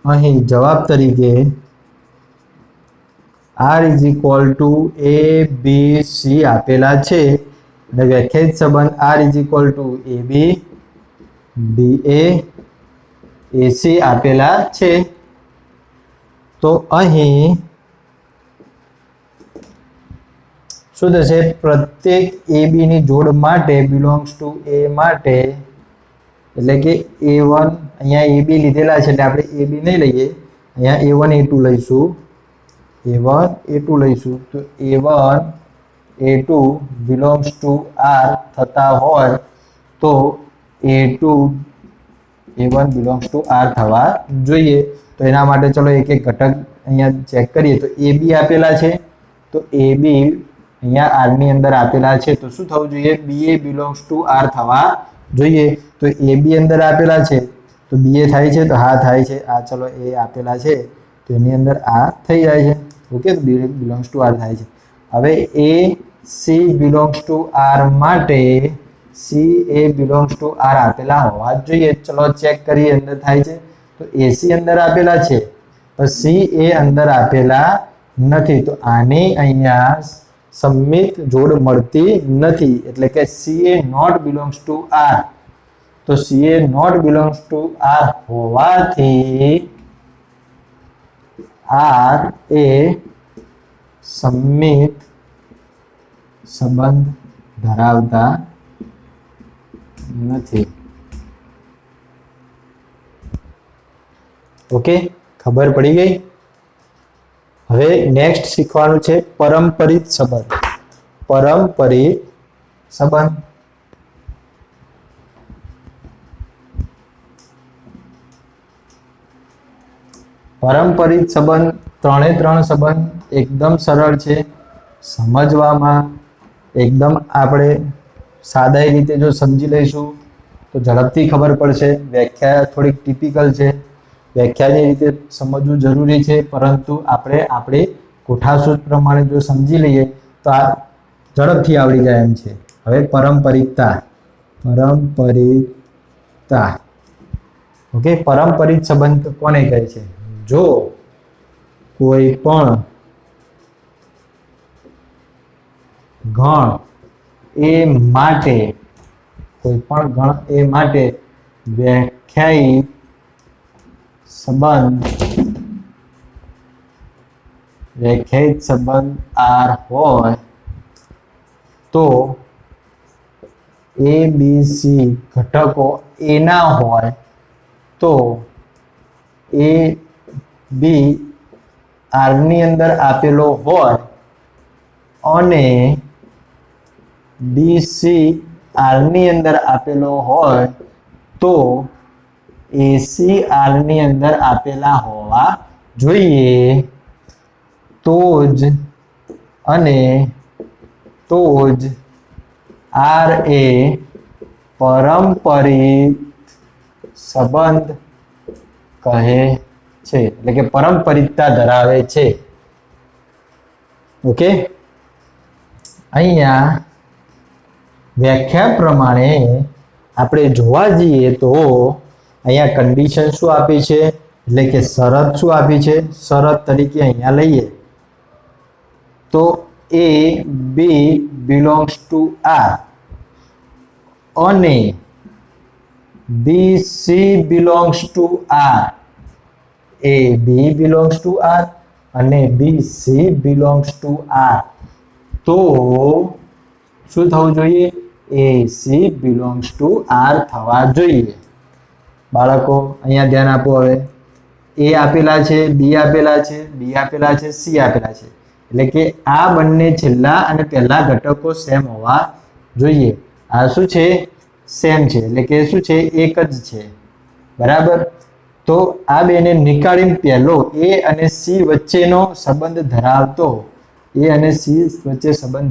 અહીં જવાબ તરીકે R is equal two ABC આપેલા છે અને વ્યાખ્યાયિત સંબંધ R is equal two AB BA AC આપેલા છે. તો અહીં શું થશે? પ્રત્યેક AB ની જોડ માટે બિલોંગ્સ ટુ A માટે એટલે કે A1 અહીંયા AB લીધેલા છે એટલે આપણે AB નહીં લઈએ, અહીંયા A1 A2 લઈશું. A1 A2 લઈશું તો A1 A2 belongs to R થતા હોય તો A2 A1 belongs to R થવા જોઈએ. તો એના માટે ચલો એક એક ઘટક અહીંયા ચેક કરીએ તો AB આપેલા છે તો AB અહીંયા R ની અંદર આપેલા છે તો શું થવું જોઈએ? BA બિલોંગ્સ ટુ R થવા જોઈએ. તો AB અંદર આપેલા છે તો BA થાય છે તો હા થાય છે. આ ચલો એ આપેલા છે તો એની અંદર આ થઈ જાય છે. ઓકે, તો બિલોંગ્સ ટુ આર થાય છે. હવે A C belongs to R માટે C A belongs to R આપેલા હોવા જ જોઈએ. ચલો ચેક કરીએ અંદર થાય છે. તો એસી અંદર આપેલા છે, પણ સી એ અંદર આપેલા નથી. તો આની અહીંયા સમિત જોડ મળતી નથી, એટલે કે C A not belongs to R. તો C A not belongs to R હોવાથી આર એ સમિત સંબંધ ધરાવતા નથી. ઓકે, ખબર પડી ગઈ. હવે નેક્સ્ટ શીખવાનું છે પરંપરિત સંબંધ. પરંપરિત સંબંધ પરંપરિત સંબંધ ત્રણે ત્રણ સંબંધ એકદમ સરળ છે સમજવામાં. એકદમ આપણે સાદા રીતે જો સમજી લઈશું તો ઝડપથી ખબર પડશે. વ્યાખ્યા થોડીક ટિપિકલ છે, વ્યાખ્યાની રીતે સમજવું જરૂરી છે, પરંતુ આપણે આપણી કોઠાસૂઝ પ્રમાણે જો સમજી લઈએ તો આ ઝડપથી આવડી જાય એમ છે. હવે પરંપરિતતા. પરંપરિતતા ઓકે, પરંપરિત સંબંધ કોને કહે છે? જો કોઈ પણ ગણ એ માટે વ્યાખ્યાયિત સંબંધ આર હોય તો એ બી સી ઘટકો એના હોય તો એ બી આર ની અંદર આપેલો હોય અને બી સી આર ની અંદર આપેલો હોય તો એસી આર ની અંદર આપેલા હોવા જોઈએ. તો જ આર એ પરંપરિત સંબંધ કહે છે, એટલે કે પરંપરિતતા ધરાવે છે. ઓકે, અહીંયા વ્યાખ્યા પ્રમાણે આપણે જોવા જઈએ તો અહીંયા કન્ડિશન શું આપી છે, એટલે કે શરત શું આપી છે. શરત તરીકે અહીંયા લઈએ તો A B belongs to R અને B C belongs to R. A B belongs to R અને B C belongs to R. તો શું થવું જોઈએ? A C belongs to R થવા જોઈએ. બાળકો અહીંયા ધ્યાન આપો. હવે એ આપેલા છે, બી આપેલા છે, બી આપેલા છે, સી આપેલા છે, એટલે કે આ બંને છેલ્લા અને પહેલા ઘટકો સેમ હોવા જોઈએ. આ શું છે? સેમ છે, એટલે કે શું છે? એક જ છે. બરાબર. તો આ બેને નીકાળીને પહેલો એ અને સી વચ્ચેનો સંબંધ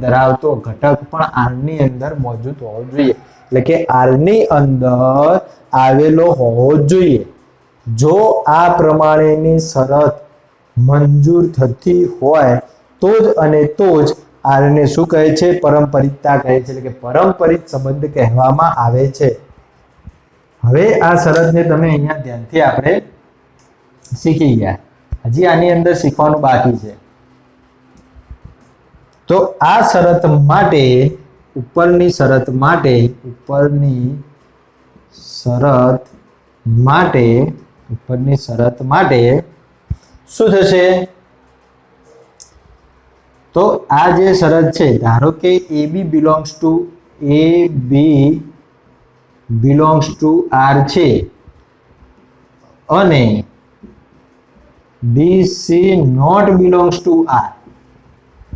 ધરાવતો ઘટક પણ આર ની અંદર મોજૂદ હોવો જોઈએ, એટલે કે આર ની અંદર આવેલો હોવો જોઈએ. જો આ પ્રમાણેની શરત મંજૂર થતી હોય તો જ આર ને શું કહે છે? પરંપરિતતા કહે છે, એટલે કે પરંપરિત સંબંધ કહેવામાં આવે છે. હવે આ શરતને તમે અહીંયા ધ્યાનથી આપણે શીખી ગયા. હજી આની અંદર શીખવાનું બાકી છે. તો આ શરત માટે ઉપરની શરત માટે શું થશે? તો આ જે શરત છે, ધારો કે A B belongs to R છે અને B C not belongs to R,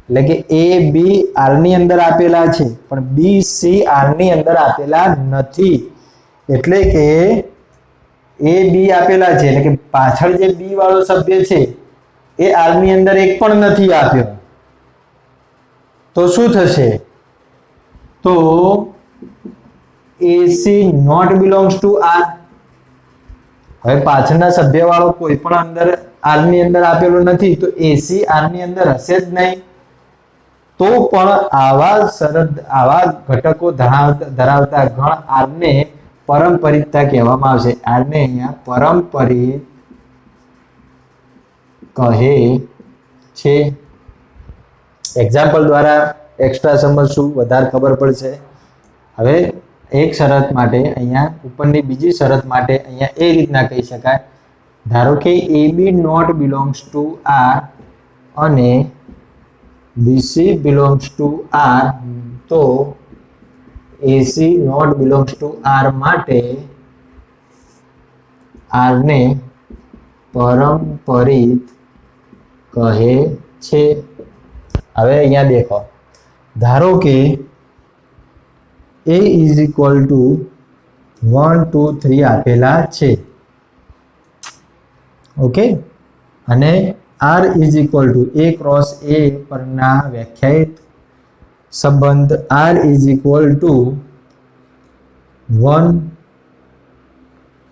એટલે કે એ બી આર ની અંદર આપેલા છે પણ બી સી આર ની અંદર આપેલા નથી. એટલે કે એ બી આપેલા છે, એટલે કે પાછળ જે બી વાળો સભ્ય છે એ આર ની અંદર એક પણ નથી આપ્યો. તો શું થશે? તો એસી નોટ બિલોંગ્સ ટુ આર. હવે પાછળના સભ્ય વાળો કોઈ પણ અંદર આર ની અંદર આપેલો નથી તો એસી આર ની અંદર હશે જ નહીં. તો પણ આવા ઘટકો ધરાવતા ગણ આર ને પરમપરિતતા કહેવામાં આવશે. આર ને અહીંયા પરમપરિત કહે છે. એક્ઝામ્પલ દ્વારા એક્સ્ટ્રા સમજશું, વધારે ખબર પડશે. હવે એક શરત માટે અહીંયા ઉપરની બીજી શરત માટે અહીંયા એ રીતના કહી શકાય, ધારો કે AB not belongs to R અને BC બિલોંગ્સ ટુ R, તો AC not belongs to R માટે R ને પરમપરિત કહે છે. હવે અહીંયા દેખો, ધારો કે A ઇઝ ઇક્વલ ટુ 1 2 3 આપેલા છે, ઓકે, અને R is equal two A cross A પરના વ્યાખ્યાયિત સંબંધ R ઇઝ ઇક્વલ ટુ 1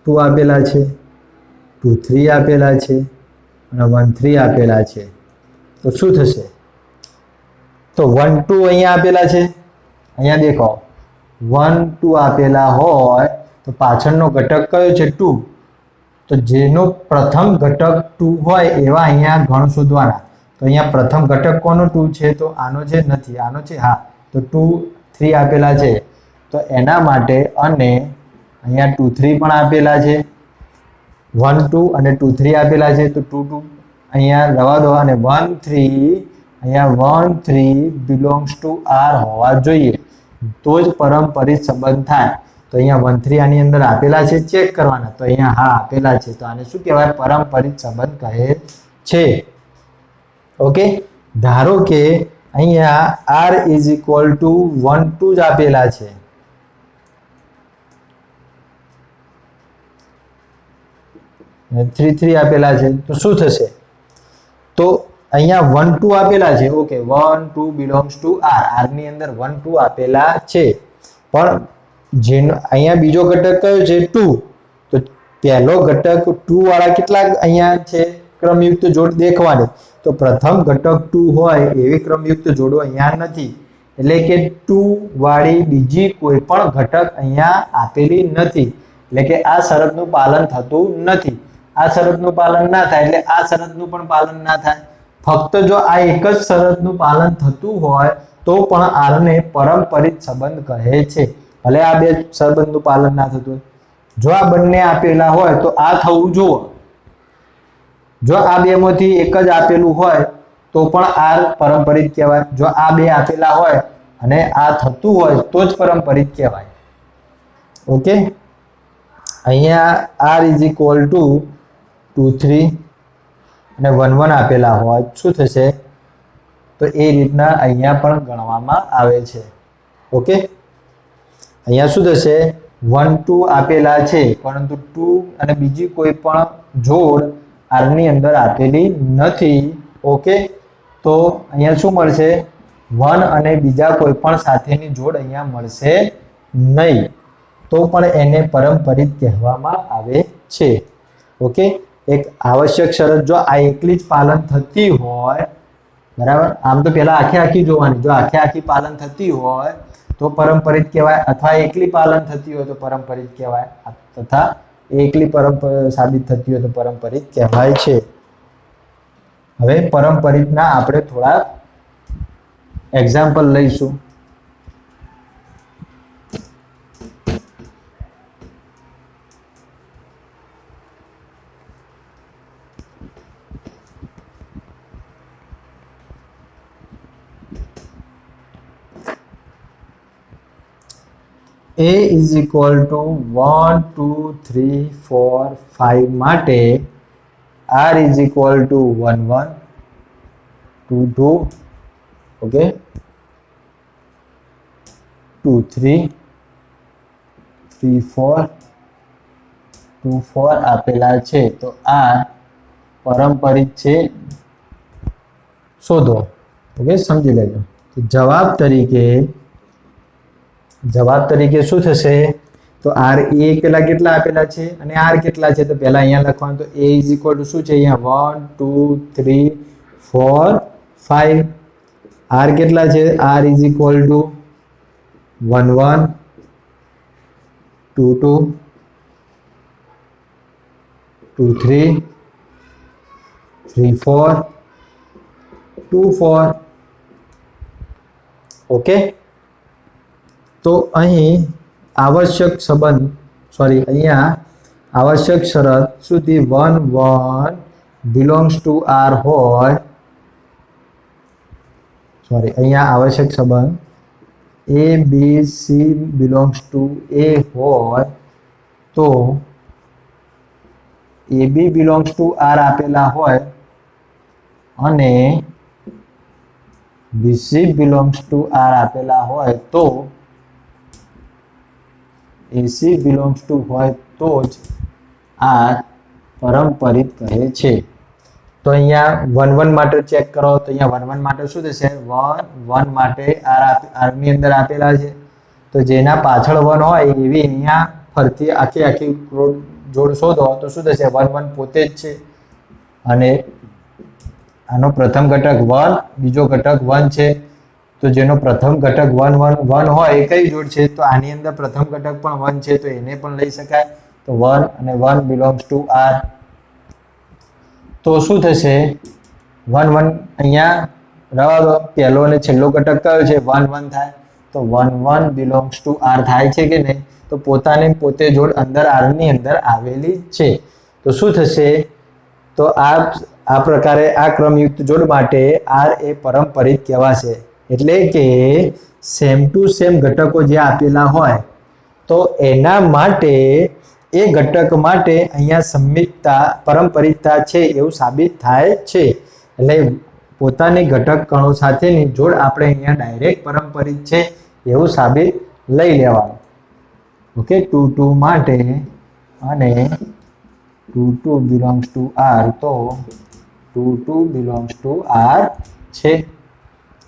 2 આપેલા છે, 2 3 આપેલા છે અને 1 3 આપેલા છે. તો શું થશે? તો 1 2 અહીંયા આપેલા છે, અહીંયા દેખો 1 2 આપેલા હોય તો પાછળનો ઘટક કયો છે? 2. તો જેનો પ્રથમ ઘટક 2 હોય એવા અહીંયા ગણ શોધવાના. તો અહીંયા પ્રથમ ઘટક કોનો 2 છે? તો આનો છે, નથી, આનો છે, હા. તો 2 3 આપેલા છે, તો એના માટે, અને અહીંયા 2 3 પણ આપેલા છે, 1 2 અને 2 3 આપેલા છે, તો 2 2 અહીંયા રવા દો, અને 1 3 અહીંયા 1 3 બિલોંગ્સ ટુ R હોવા જોઈએ, તો જ પરમપરિત સંબંધ થાય. તો અહીંયા 1 3 આની અંદર આપેલા છે, ચેક કરવાના. તો અહીંયા હા આપેલા છે, તો આને શું કહેવાય? પરમપરિત સંબંધ કહે છે. ઓકે, ધારો કે અહીંયા R ઇઝ ઇક્વલ ટુ 1 2 જ આપેલા છે, અને 3 3 આપેલા છે, તો શું થશે? તો અહીંયા 1 2 આપેલા છે, okay, 1 2 belongs to R. R ની અંદર 1 2 આપેલા છે, પણ જેનો અહીંયા બીજો ઘટક કયો છે? 2. તો પહેલો ઘટક 2 વાળા કેટલા અહીંયા છે? ક્રમયુક્ત જોડ દેખવાની. તો પ્રથમ ઘટક 2 હોય એવી ક્રમયુક્ત જોડો અહીંયા નથી, એટલે કે 2 વાળી બીજી કોઈ પણ ઘટક અહીંયા આપેલી નથી, એટલે કે આ શરતનું પાલન થતું નથી. આ શરતનું પાલન ના થાય એટલે આ શરતનું પણ પાલન ના થાય. ફક્ત જો આ એક જ શરતનું પાલન થતું હોય તો પણ R ને પરમપરિત સંબંધ કહે છે, ભલે આ બે સંબંધનું પાલન ના થતું હોય. જો આ બંને આપેલા હોય તો આ થવું જોઈએ. જો આ બેમાંથી એક જ આપેલું હોય તો પણ R પરમપરિત કહેવાય. જો આ બે આપેલા હોય અને આ થતું હોય તો જ પરમપરિત કહેવાય. ઓકે, અહીંયા R ઇઝ ઇક્વલ ટુ 2 3 અને 1 1 આપેલા હોય, શું થશે? તો એ રીતના અહીંયા પણ ગણવામાં આવે છે. ઓકે, અહીંયા શું થશે? 1 2 આપેલા છે, પરંતુ 2 અને બીજી કોઈ પણ જોડ R ની અંદર આપેલી નથી. ઓકે, તો અહીંયા શું મળશે? 1 અને બીજા કોઈ પણ સાથેની જોડ અહીંયા મળશે નહીં, તો પણ એને પરમપરિત કહેવામાં આવે છે. ઓકે, એક આવશ્યક શરત, જો આ એકલી જ પાલન થતી હોય, બરાબર, આમ તો પહેલા આખી જોવાની, જો આખી પાલન થતી હોય તો પરમપરિત કહેવાય, અથવા એકલી પાલન થતી હોય તો પરમપરિત કહેવાય, તથા એકલી સાબિત થતી હોય તો પરમપરિત કહેવાય છે. હવે પરમપરિતના આપણે થોડા એક્ઝામ્પલ લઈશું. A is equal to 1 2 3 4 5 માટે R is equal to 1 1 2 2, okay, 2 3 3 4 2 4 આપેલા છે, તો આ પરમપરિત છે, શોધો. ઓકે, સમજી લેજો. જવાબ તરીકે શું થશે? તો આર એ પેલા કેટલા આપેલા છે અને આર કેટલા છે, તો પહેલા અહીંયા લખવાનું. તો એ ઇઝ ઇક્વલ ટુ શું છે અહીંયા 1 2 3 4 5. આર કેટલા છે, R is equal to 1 1 2 2 2 3 3 4 2 4. Okay, તો અહીં આવશ્યક સંબંધ અહીંયા આવશ્યક શરત સુધી 1 1 બિલોંગ્સ ટુ આર હોય, અહીંયા આવશ્યક સંબંધ એ બી સી બિલોંગ્સ ટુ એ હોય તો A B belongs to R આપેલા હોય અને બીસી બિલોંગ્સ ટુ આર આપેલા હોય તો એસી બિલોંગ્સ ટુ હોય તો જ આર પરંપરિત કહે છે. તો અહીંયા 1 1 માટે ચેક કરો, તો અહીંયા 1 1 માટે શું થશે, 1 1 માટે આર ની અંદર આપેલા છે, તો જેના પાછળ 1 હોય એવી અહીંયા ફરતી આખી આખી જોડ શોધો તો શું થશે, 1 1 પોતે જ છે અને આનો પ્રથમ ઘટક 1, બીજો ઘટક 1 છે, તો જેનો પ્રથમ ઘટક 1 1 1 હોય એ કઈ જોડ છે, તો આની અંદર પ્રથમ ઘટક પણ 1 છે, તો એને પણ લઈ શકાય. તો 1 અને 1 બિલોંગ્સ ટુ આર. તો શું થશે, 1 1 અહીંયા રવા દો, પહેલો અને છેલ્લો ઘટક કયો છે, 1 1 થાય, તો 1 1 બિલોંગ્સ ટુ આર થાય છે કે નહીં, તો પોતાને પોતે જોડ અંદર આર ની અંદર આવેલી છે. તો શું થશે, તો આ પ્રકારે આ ક્રમયુક્ત જોડ માટે આર એ પરંપરિત કહેવાશે. એટલે કે સેમ ટુ સેમ ઘટકો જે આપેલા હોય તો એના માટે એ ઘટક માટે અહીંયા સંમિતતા પરંપરિતતા છે એવું સાબિત થાય છે. એટલે પોતાની ઘટક કણો સાથેની જોડ આપણે અહીંયા ડાયરેક્ટ પરંપરિત છે એવું સાબિત લઈ લેવાનું. ઓકે, 2 2 માટે અને 2 2 બિલોંગ્સ ટુ આર, તો 2 2 બિલોંગ્સ ટુ આર છે.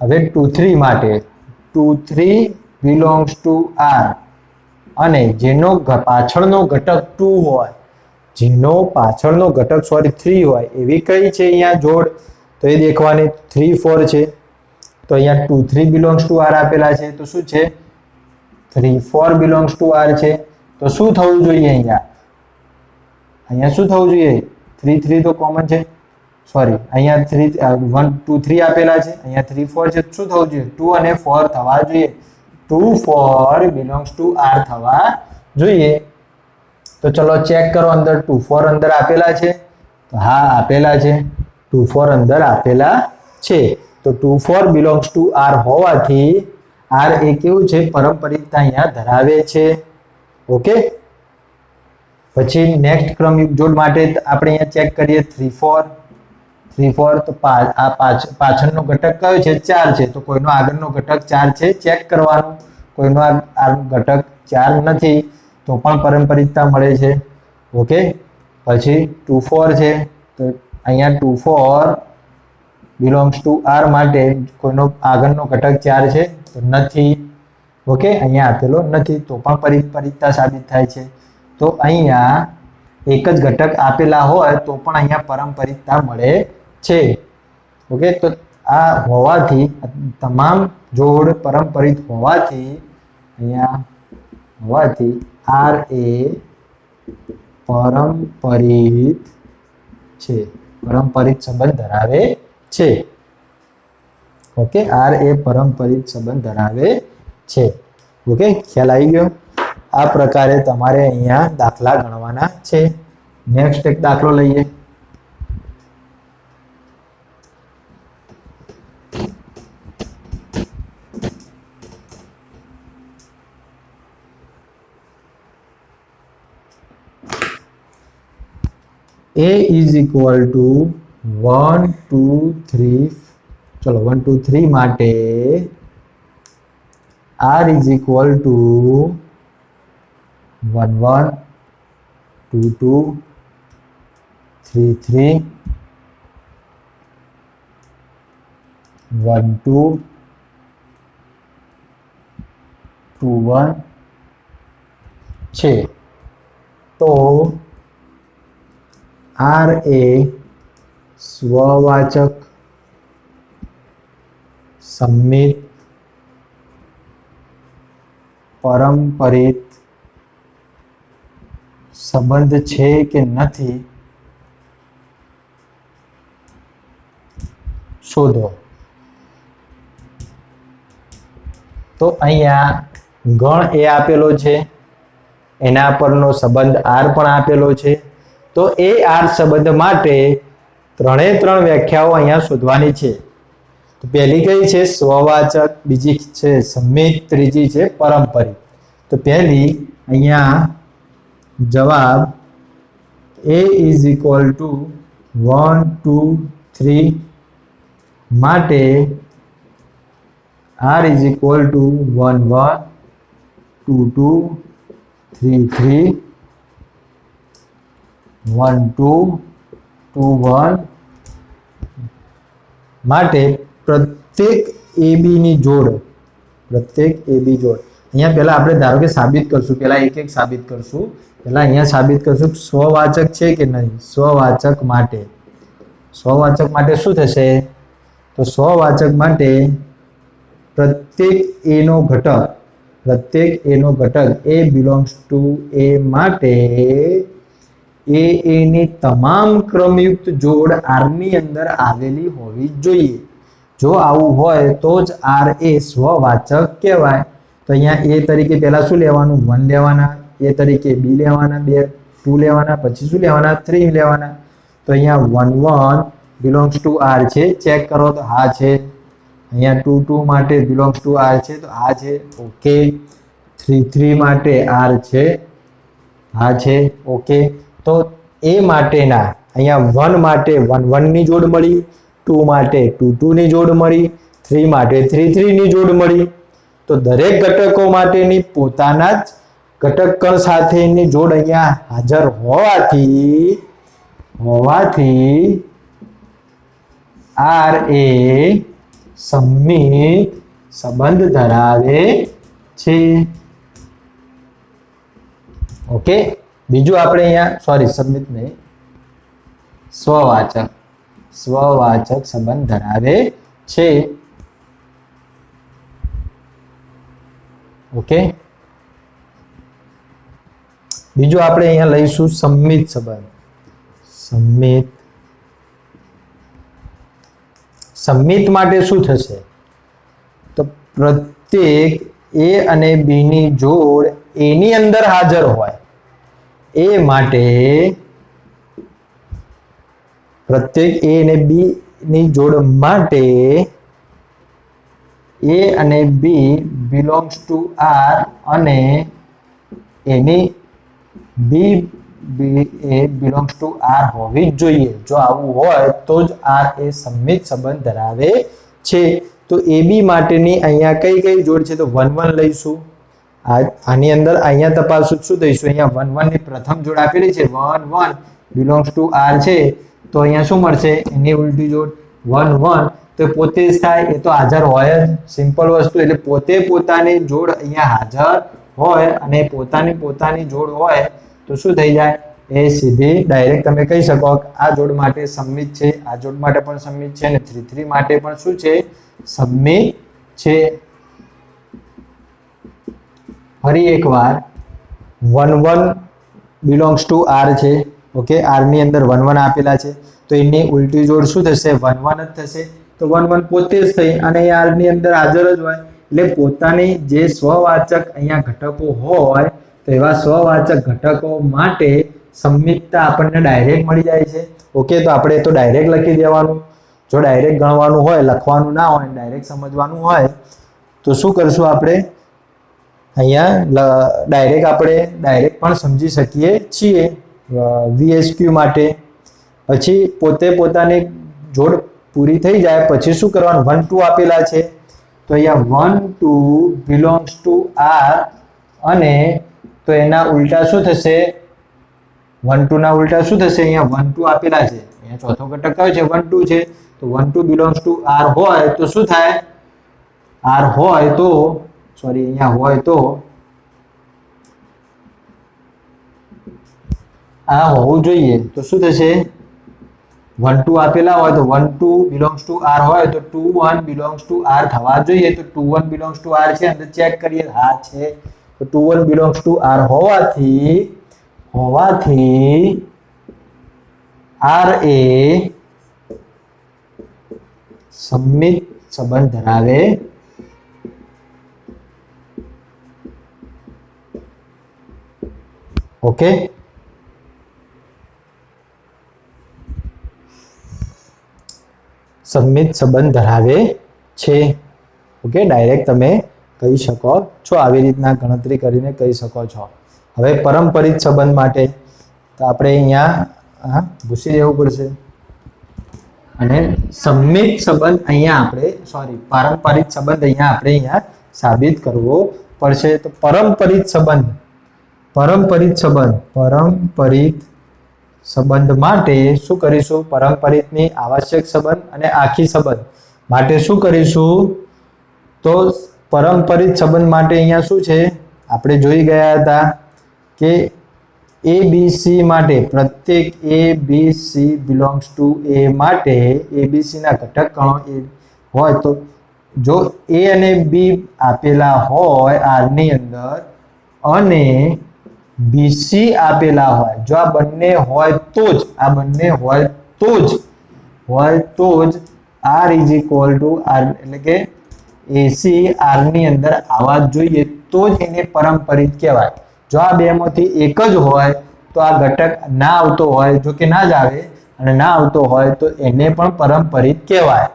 હવે 2 3 માટે 2 3 બિલોંગ્સ ટુ આર અને જેનો પાછળનો ઘટક 2 હોય, જેનો પાછળનો ઘટક 3 હોય એવી કઈ છે અહીંયા જોડ, તો એ દેખવાની 3 4 છે. તો અહીંયા 2 3 બિલોંગ્સ ટુ આર આપેલા છે, તો શું છે 3 4 બિલોંગ્સ ટુ આર છે. તો શું થવું જોઈએ, અહીંયા શું થવું જોઈએ, 3 3 તો કોમન છે, અહીંયા 3 1 2 3 આપેલા છે, અહીંયા 3 4 છે, શું થવું જોઈએ 2 અને 4 થવા જોઈએ, 2 4 બિલોંગ્સ ટુ આર થવા જોઈએ. તો ચલો ચેક કરો, અંદર 2 4 અંદર આપેલા છે, તો હા આપેલા છે, 2 4 અંદર આપેલા છે. તો 2 4 બિલોંગ્સ ટુ આર હોવાથી આર એ કેવું છે, પરંપરિતતા અહીંયા ધરાવે છે. ઓકે, પછી નેક્સ્ટ ક્રમયુક્ત જોડ માટે આપણે અહીંયા ચેક કરીએ 3 4 3 4, તો આ પાછળનો ઘટક કયો છે, 4 છે, તો કોઈનો આગળનો ઘટક 4 છે, ચેક કરવાનું, કોઈનો આ ઘટક 4 નથી તો પણ પરંપરિતતા મળે છે. ઓકે, પછી 2 4 છે, તો અહીંયા 2 4 બિલોંગ્સ ટુ આર માટે કોઈનો આગળનો ઘટક 4 છે તો નથી. ઓકે, અહીંયા આપેલો નથી તો પણ પરંપરિતતા સાબિત થાય છે. તો અહીંયા એક જ ઘટક આપેલા હોય તો પણ અહીંયા પરંપરિતતા મળે છે. ઓકે, તો આ હોવાથી તમામ જોડ પરંપરિત હોવાથી અહીંયા આર એ પરંપરિત છે, પરંપરિત સંબંધ ધરાવે છે. ઓકે, આર એ પરંપરિત સંબંધ ધરાવે છે. ઓકે, ખ્યાલ આવી ગયો. આ પ્રકારે તમારે અહીંયા દાખલા ગણવાના છે. નેક્સ્ટ એક દાખલો લઈએ. A is equal to 1 2 3, ચલો 1 2 3 માટે R is equal to 1 1 2 2 3 3 1 2 2 1 છે તો આર એ સ્વવાચક સંમિત પરંપરિત સંબંધ છે કે નથી શોધો. તો અહીંયા ગણ એ આપેલો છે, એના પરનો સંબંધ આર પણ આપેલો છે. તો એ આર સંબંધ માટે ત્રણે ત્રણ વ્યાખ્યાઓ અહીંયા શોધવાની છે. તો પહેલી કઈ છે? સ્વવાચક, બીજી છે સંમિત, ત્રીજી છે પરંપરિત. તો પહેલી અહીંયા જવાબ A is equal to 1 2 3 માટે R is equal to 1 1 2 2 3 3 1 2 2 1 માટે પ્રત્યેક AB ની જોડ, પ્રત્યેક AB જોડ. અહીંયા પહેલા આપણે ધારો કે સાબિત કરશું, પહેલા એક એક સાબિત કરશું. પહેલા અહીંયા સાબિત કરશું સ્વવાચક છે કે નહીં. સ્વવાચક માટે, સ્વવાચક માટે શું થશે? તો સ્વવાચક માટે પ્રત્યેક A નો ઘટક, પ્રત્યેક A નો ઘટક A belongs to A માટે A ની તમામ ક્રમયુક્ત જોડ R ની અંદર આવેલી હોવી જોઈએ. જો આવું હોય તો જ R એ સ્વવાચક કહેવાય. તો અહીંયા A તરીકે પહેલા શું લેવાનું? 1 લેવાના, A તરીકે B લેવાના, 2 લેવાના, પછી શું લેવાના? 3 લેવાના. તો અહીંયા 1 1 belongs to R છે, ચેક કરો તો હા છે. અહીંયા 2 2 માટે belongs to R છે તો આ છે, ઓકે. 3 3 માટે R છે, હા છે, ઓકે. તો એ માટેના અહીંયા 1 માટે 1 1 ની જોડ મળી, 2 માટે 2 2 ની જોડ મળી, 3 માટે 3 3 ની જોડ મળી. તો દરેક ઘટકો માટેની પોતાના જ ઘટક કણ સાથેની જોડ અહીંયા હાજર હોવાથી R એ સંમિત સંબંધ ધરાવે છે. ઓકે. બીજું આપણે અહીંયા સંમિત નહીં, સ્વવાચક, સ્વવાચક સંબંધ ધરાવે છે. ઓકે. બીજું આપણે અહીંયા લઈશું સંમિત સંબંધ. સંમિત, સંમિત માટે શું થશે? તો પ્રત્યેક A અને B ની જોડ A ની અંદર હાજર હોય એ માટે પ્રત્યેક A અને B ની જોડ માટે A અને B belongs to R અને એની B belongs to R હોવી જ જોઈએ. જો આવું હોય તો જ R એ સંમિત સંબંધ ધરાવે છે. તો AB માટેની અહીંયા કઈ કઈ જોડ છે? તો 1 1 લઈશું. આની અંદર અહીંયા તપાસું શું દઈશું? અહીંયા 1 1 ની પ્રથમ જોડ આપેલી છે, 1 1 belongs to R છે. તો અહીંયા શું મળશે? એની ઉલટી જોડ 1 1. તો પોતે જ થાય, એ તો હાજર હોય જ, સિમ્પલ વસ્તુ. એટલે પોતે પોતાની જોડ અહીંયા હાજર હોય અને પોતાની જોડ હોય તો શું થઈ જાય? એ સીધી ડાયરેક્ટ તમે કહી શકો આ જોડ માટે સંમિત છે, આ જોડ માટે પણ સંમિત છે અને 3 3 માટે પણ શું છે? સંમિત છે. ફરી એકવાર 1 1 belongs to R છે, ઓકે. R ની અંદર 1 1 આપેલા છે તો એની ઉલટી જોડ શું થશે? 1 1 જ થશે. તો 1 1 પોતે જ થઈ અને R ની અંદર હાજર જ હોય એટલે પોતાની જે સ્વવાચક અહીંયા ઘટકો હોય તો એવા સ્વવાચક ઘટકો માટે સંમિતતા આપણને ડાયરેક્ટ મળી જાય છે. ઓકે. તો આપણે તો ડાયરેક્ટ લખી દેવાનું. જો ડાયરેક્ટ ગણવાનું હોય, લખવાનું ના હોય, ડાયરેક્ટ સમજવાનું હોય તો શું કરશું આપણે? અહીંયા ડાયરેક્ટ પણ સમજી શકીએ છીએ. VSQ માટે પછી પોતે પોતાની જોડ પૂરી થઈ જાય પછી શું કરવાનું? 1 2 આપેલા છે તો અહીંયા 1 2 belongs to R અને તો એના ઉલટા શું થશે? 1 2 ના ઉલટા શું થશે? અહીંયા 1 2 આપેલા છે, અહીંયા ચોથો ઘટક કયો છે? 1 2 છે. તો 1 2 belongs to R હોય તો શું થાય? R હોય તો અહીંયા હોય તો આ હોવું જોઈએ તો શું થશે 1 2 આપેલા હોય તો 1 2 belongs to r હોય તો 2 1 belongs to r થવા જોઈએ તો 2 1 belongs to r છે અંદર ચેક કરીએ હા છે તો 2 1 belongs to r હોવાથી r એ સમમિત સંબંધ ધરાવે ઓકે સમમિત સંબંધ ધરાવે છે ઓકે ડાયરેક્ટ તમે કહી શકો છો આવી રીતના ગણતરી કરીને કહી શકો છો હવે પરંપરિત સંબંધ માટે તો આપણે અહીંયા ઘૂસી રહેવું પડશે અને સમમિત સંબંધ અહીંયા આપણે પારંપરિક સંબંધ અહીંયા સાબિત કરવો પડશે તો પરંપરિત સંબંધ માટે શું કરીશું પરંપરિતની આવશ્યક સંબંધ અને આખી સંબંધ માટે શું કરીશું તો પરંપરિત સંબંધ માટે અહીંયા શું છે આપણે જોઈ ગયા હતા કે ABC માટે પ્રત્યેક ABC belongs to A માટે ABC ના ઘટક કણો A હોય તો જો A અને B આપેલા હોય R ની અંદર અને BC આપેલા હોય જો આ બંને હોય તો જ R is equal to R એટલે કે AC R ની અંદર આવવા જોઈએ તો જ એને પરંપરિત કહેવાય જો આ બેમાંથી એક જ હોય તો આ ઘટક ના આવતો હોય જો કે ના જ આવે અને ના આવતો હોય તો એને પણ પરંપરિત કહેવાય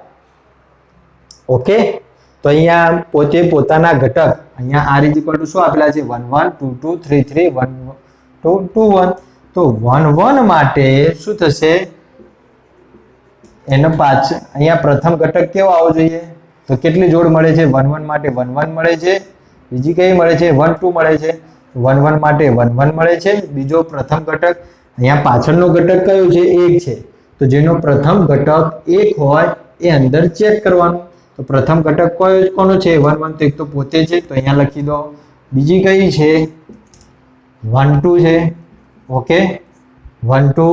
ઓકે તો અહીંયા પોતે પોતાના ઘટક અહીંયા r = શું આપેલા છે 1 1 2 2 3 3 1 2 2 1 તો 1 1 માટે શું થશે એનો અહીંયા પ્રથમ ઘટક કેવો આવવો જોઈએ તો કેટલી જોડ મળે છે 1 1 માટે 1 1 મળે છે બીજી કઈ મળે છે 1 2 મળે છે 1 1 માટે 1 1 મળે છે બીજો પ્રથમ ઘટક અહીંયા પાછળનો ઘટક કયો છે 1 છે તો જેનો પ્રથમ ઘટક 1 હોય એ અંદર ચેક કરવાનું તો પ્રથમ ઘટક કોનો છે 1 1 તો એક તો પોતે છે તો અહીંયા લખી દો બીજી કઈ છે 1 2 છે ઓકે 1 2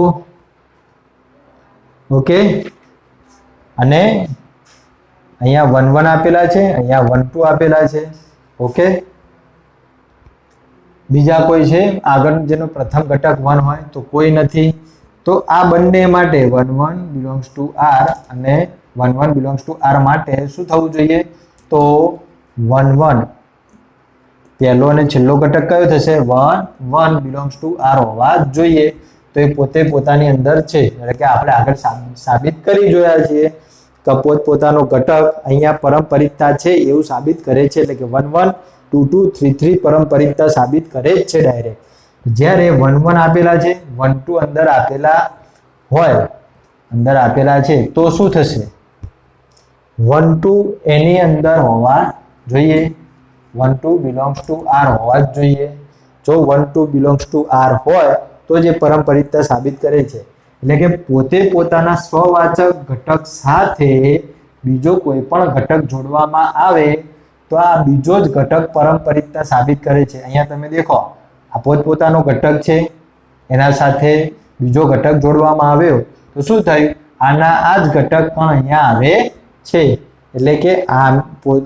ઓકે અને અહીંયા 1 1 આપેલા છે અહીંયા 1 2 આપેલા છે ઓકે બીજા કોઈ છે આગળ જેનો પ્રથમ ઘટક 1 હોય તો કોઈ નથી તો આ બંને માટે 1 1 belongs to r અને 1 1 belongs to r માટે શું થવું જોઈએ તો 1 1 પહેલો અને છેલ્લો ઘટક કયો થશે 1 1 belongs to r હોવા જોઈએ તો એ પોતે પોતાની અંદર છે એટલે કે આપણે આગળ સાબિત કરી જોયા છીએ કે પોતાનો ઘટક અહીંયા પરંપરિતતા છે એવું સાબિત કરે છે એટલે કે 1 1 2 2 3 3 પરંપરિતતા સાબિત કરે જ છે ડાયરેક્ટ જ્યારે 1 1 આપેલા છે 1 2 અંદર આપેલા છે તો શું થશે 1 2 એની અંદર હોવા જોઈએ 1 2 belongs to r હોવા જ જોઈએ જો 1 2 belongs to r હોય તો જે પરંપરિતતા સાબિત કરે છે એટલે કે પોતે પોતાના સ્વવાચક ઘટક સાથે બીજો કોઈ પણ ઘટક જોડવામાં આવે તો આ બીજો જ ઘટક પરંપરિતતા સાબિત કરે છે અહીંયા તમે દેખો આ પોતપોતાનો ઘટક છે એના સાથે બીજો ઘટક જોડવામાં આવ્યો તો શું થયું આના આ જ ઘટક પણ અહીંયા આવે છે એટલે કે આ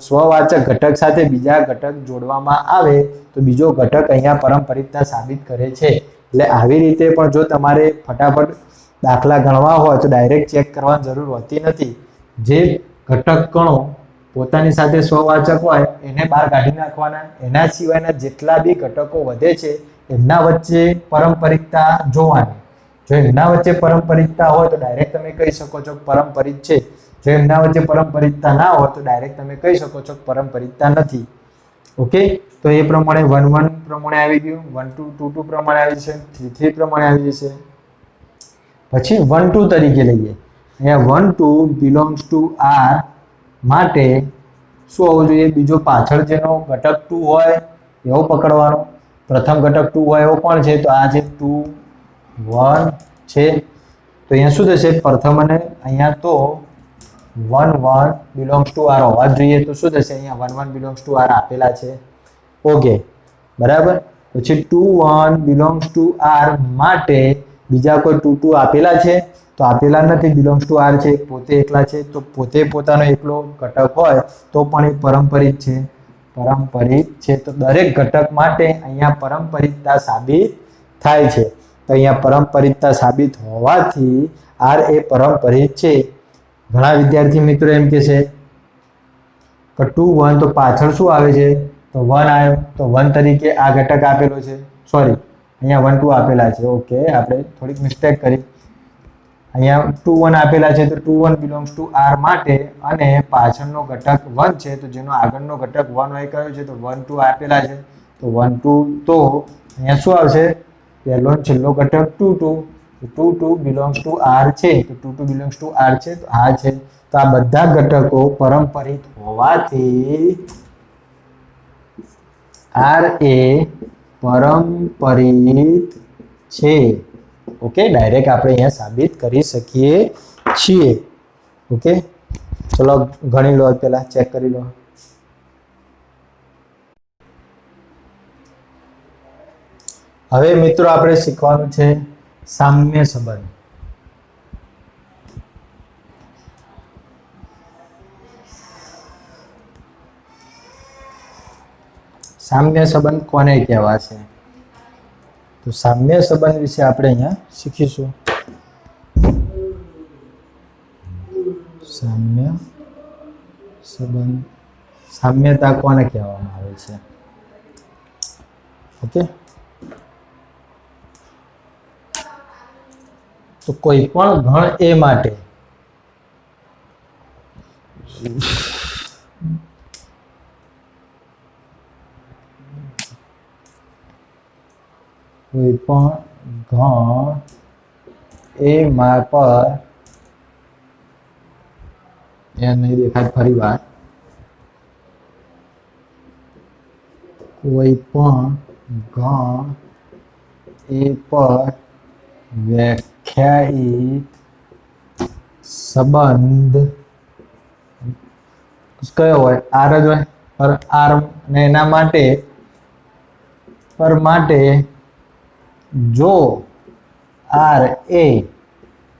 સ્વવાચક ઘટક સાથે બીજા ઘટક જોડવામાં આવે તો બીજો ઘટક અહીંયા પરંપરિતતા સાબિત કરે છે એટલે આવી રીતે પણ જો તમારે ફટાફટ દાખલા ગણવા હોય તો ડાયરેક્ટ ચેક કરવાની જરૂર હોતી નથી જે ઘટક કણો પોતાની સાથે સ્વવાચક હોય એને બહાર કાઢી નાખવાના એના સિવાયના જેટલા બી ઘટકો વધે છે એમના વચ્ચે પરંપરિતતા જોવાની જો એમના વચ્ચે પરંપરિતતા હોય તો ડાયરેક્ટ તમે કહી શકો છો પરંપરિત છે જો એમના વચ્ચે પરંપરિતતા ના હોય તો ડાયરેક્ટ તમે કહી શકો છો પરંપરિતતા નથી ઓકે તો એ પ્રમાણે 1 1 પ્રમાણે આવી ગયું 1 2 2 2 પ્રમાણે આવી જશે 3 3 પ્રમાણે આવી જશે પછી 1 2 તરીકે લઈએ અહીંયા 1 2 belongs to r માટે શું હોવું જોઈએ બીજો પાછળ જેનો ઘટક 2 હોય એવો પકડવાનો પ્રથમ ઘટક 2 હોય એવો પણ છે તો આ છે 2 1 છે તો અહીંયા શું થશે પ્રથમ અને અહીંયા તો 1 1 belongs to r હોવા જોઈએ તો શું થશે અહીંયા 1 1 belongs to r આપેલા છે ઓકે બરાબર પછી 2 1 બિલોંગ્સ ટુ આર માટે બીજા કોઈ 2 2 આપેલા છે તો આપેલા નથી, બિલોંગ્સ ટુ આર છે, પોતે એકલા છે તો પોતે પોતાનો એકલો ઘટક હોય તો પણ એ પરંપરિત છે, પરંપરિત છે. તો દરેક ઘટક માટે અહીંયા પરંપરિતતા સાબિત થાય છે. તો અહીંયા પરંપરિતતા સાબિત હોવાથી આર એ પરંપરિત છે. ઘણા વિદ્યાર્થી મિત્રો એમ કે છે કે 2 1 તો પાછળ શું આવે છે તો 1 આવ્યો, તો 1 તરીકે આ ઘટક આપેલો છે, સોરી અહીંયા 1 2 આપેલા છે. ઓકે, આપણે થોડીક મિસ્ટેક કરી, અહીંયા 2 1 આપેલા છે તો 2 1 બિલોંગ્સ ટુ આર માટે અને પાછળનો ઘટક 1 છે તો જેનો આગળનો ઘટક 1 હોય કયો છે તો 1 2 આપેલા છે તો 1 2, તો અહીંયા શું આવશે, પહેલો છેલ્લો ઘટક 2 2, 2 2 બિલોંગ્સ ટુ આર છે તો 2 2 બિલોંગ્સ ટુ આર છે તો આ છે. તો આ બધા ઘટકો પરંપરિત હોવાથી આર એ પરંપરિત છે. ઓકે, ડાયરેક્ટ આપણે અહીંયા સાબિત કરી શકીએ છીએ. ઓકે, ચલો ગણી લો, પહેલા ચેક કરી લો. હવે મિત્રો આપણે શીખવાનું છે સામ્ય સંબંધ. સામ્ય સંબંધ કોને કહેવાશે? તો સામ્ય સંબંધ વિશે આપણે અહીંયા શીખીશું. સામ્ય સંબંધ, સામ્યતા કોને કહેવામાં આવે છે? ઓકે, તો કોઈ પણ ગણ એ માટે કોઈ પણ ગણ એ માં પર નહીં દેખાય, ફરી વાર, કોઈ પણ ગણ એ પર વ્યાખ્યાયિત સંબંધ કયો હોય? આર જ હોય. પર આર ને એના માટે પર માટે જો આર એ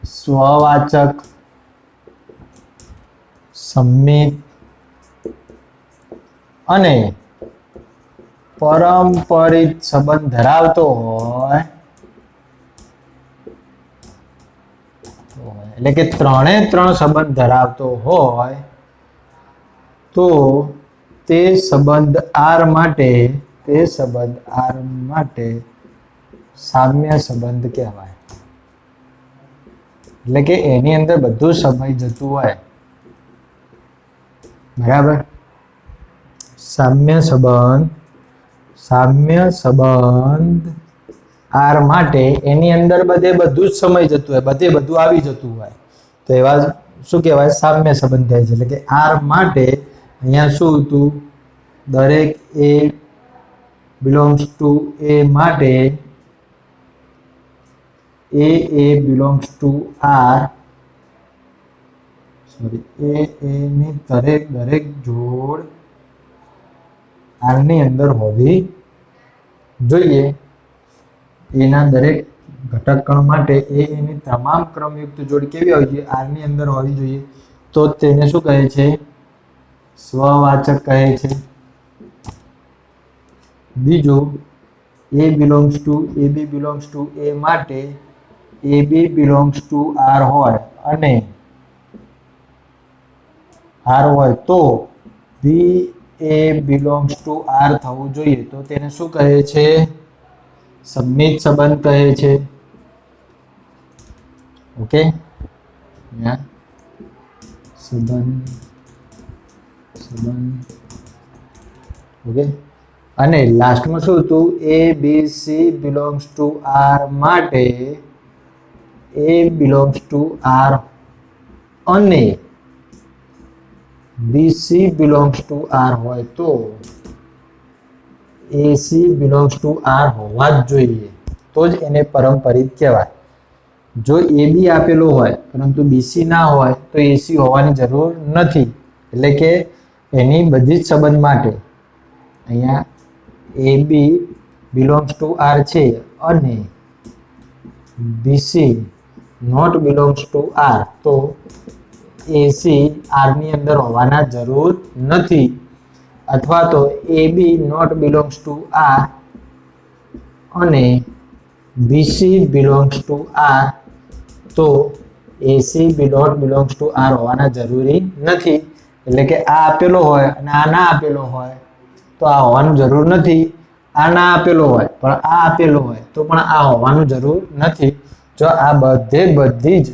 સ્વવાચક, સંમિત અને પરંપરિત સંબંધ ધરાવતો હોય, એટલે કે ત્રણે ત્રણ સંબંધ ધરાવતો હોય તો તે સંબંધ આર માટે સામ્ય સંબંધ કહેવાય. એટલે કે એની અંદર બધું સમય જતું હોય, બરાબર. સામ્ય સંબંધ આર માટે એની અંદર બધું જ સમય જતું હોય, બધું આવી જતું હોય તો એવા શું કહેવાય? સામ્ય સંબંધ થાય છે. એટલે કે આર માટે અહીંયા શું હતું, દરેક એ બિલોંગ્સ ટુ એ માટે A belongs to R, sorry, એ ની દરેક જોડ આર ની અંદર હોવી જોઈએ. એના દરેક ઘટક કણ માટે એની તમામ ક્રમયુક્ત જોડ કેવી હોવી જોઈએ? આર ની અંદર હોવી જોઈએ. તો તેને શું કહે છે? સ્વવાચક કહે છે. બીજું, A belongs to A B belongs to A માટે A B belongs to R હોય અને આર હોય તો B A belongs to R થવું જોઈએ. તો તેને શું કહે છે? સંમિત સંબંધ કહે છે. ઓકે, સંબંધ ઓકે. અને લાસ્ટમાં શું હતું? A B C belongs to R માટે એ બિલોંગ્સ ટુ આર અને બીસી બિલોંગ્સ ટુ આર હોય તો એસી બિલોંગ્સ ટુ આર હોવા જ જોઈએ, તો જ એને પરંપરિત કહેવાય. જો એ બી આપેલો હોય પરંતુ બીસી ના હોય તો એસી હોવાની જરૂર નથી. એટલે કે એની બધી જ સંબંધ માટે અહીંયા A B belongs to R છે અને BC not belongs to R, તો એસી આર ની અંદર હોવાના જરૂર નથી, અથવા તો એબી નોટ બિલોંગ્સ ટુ આર અને બીસી બિલોંગ્સ ટુ આર, તો એસી નોટ બિલોંગ્સ ટુ આર હોવાના જરૂરી નથી. એટલે કે આ આપેલો હોય અને આ ના આપેલો હોય તો આ હોવાનું જરૂર નથી. આ ના આપેલો હોય પણ આ આપેલો હોય તો પણ આ હોવાનું જરૂર નથી. જો આ બધી જ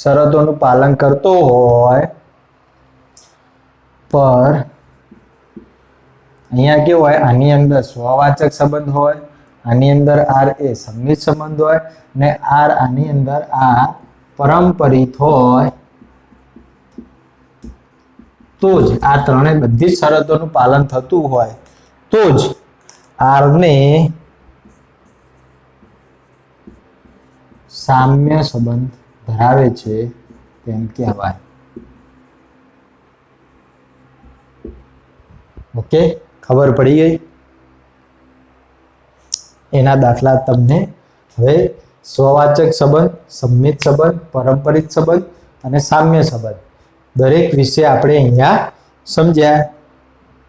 શરતોનું પાલન કરતો હોય પર અહીંયા કેવું હોય, આની અંદર સ્વવાચક સંબંધ હોય, આની અંદર આર એ સંમિત સંબંધ હોય ને આર આની અંદર આ પરંપરિત હોય, તો જ આ ત્રણે બધી શરતોનું પાલન થતું હોય તો જ આર ને સામ્ય સંબંધ ધરાવે છે તેમ કહેવાય. ઓકે, ખબર પડી ગઈ? એના દાખલા તમને હવે સ્વવાચક સંબંધ, સંમિત સંબંધ, પરંપરિત સંબંધ અને સામ્ય સંબંધ દરેક વિશે આપણે અહીંયા સમજ્યા.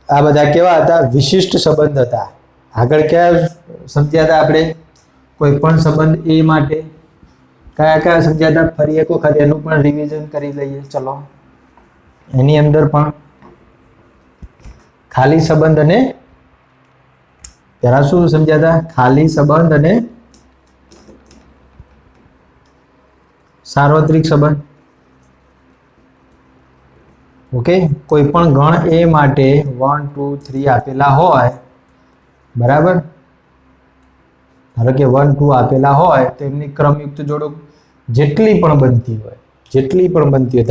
આ બધા કેવા હતા? વિશિષ્ટ સંબંધ હતા. આગળ કયા સમજ્યા હતા આપણે? કોઈ પણ સંબંધ એ માટે કયા કયા સમજ્યા હતા? ફરી એક વખત એનું પણ રિવિઝન કરી લઈએ. ચલો, એની અંદર પણ ખાલી સંબંધ અને પહેલા શું સમજ્યા હતા? ખાલી સંબંધ અને સાર્વત્રિક સંબંધ. ઓકે, કોઈ પણ ગણ એ માટે 1 2 3 આપેલા હોય, બરાબર? ધારો કે 1 2 આપેલા હોય તો એમની ક્રમયુક્ત જોડો જેટલી પણ બનતી હોય,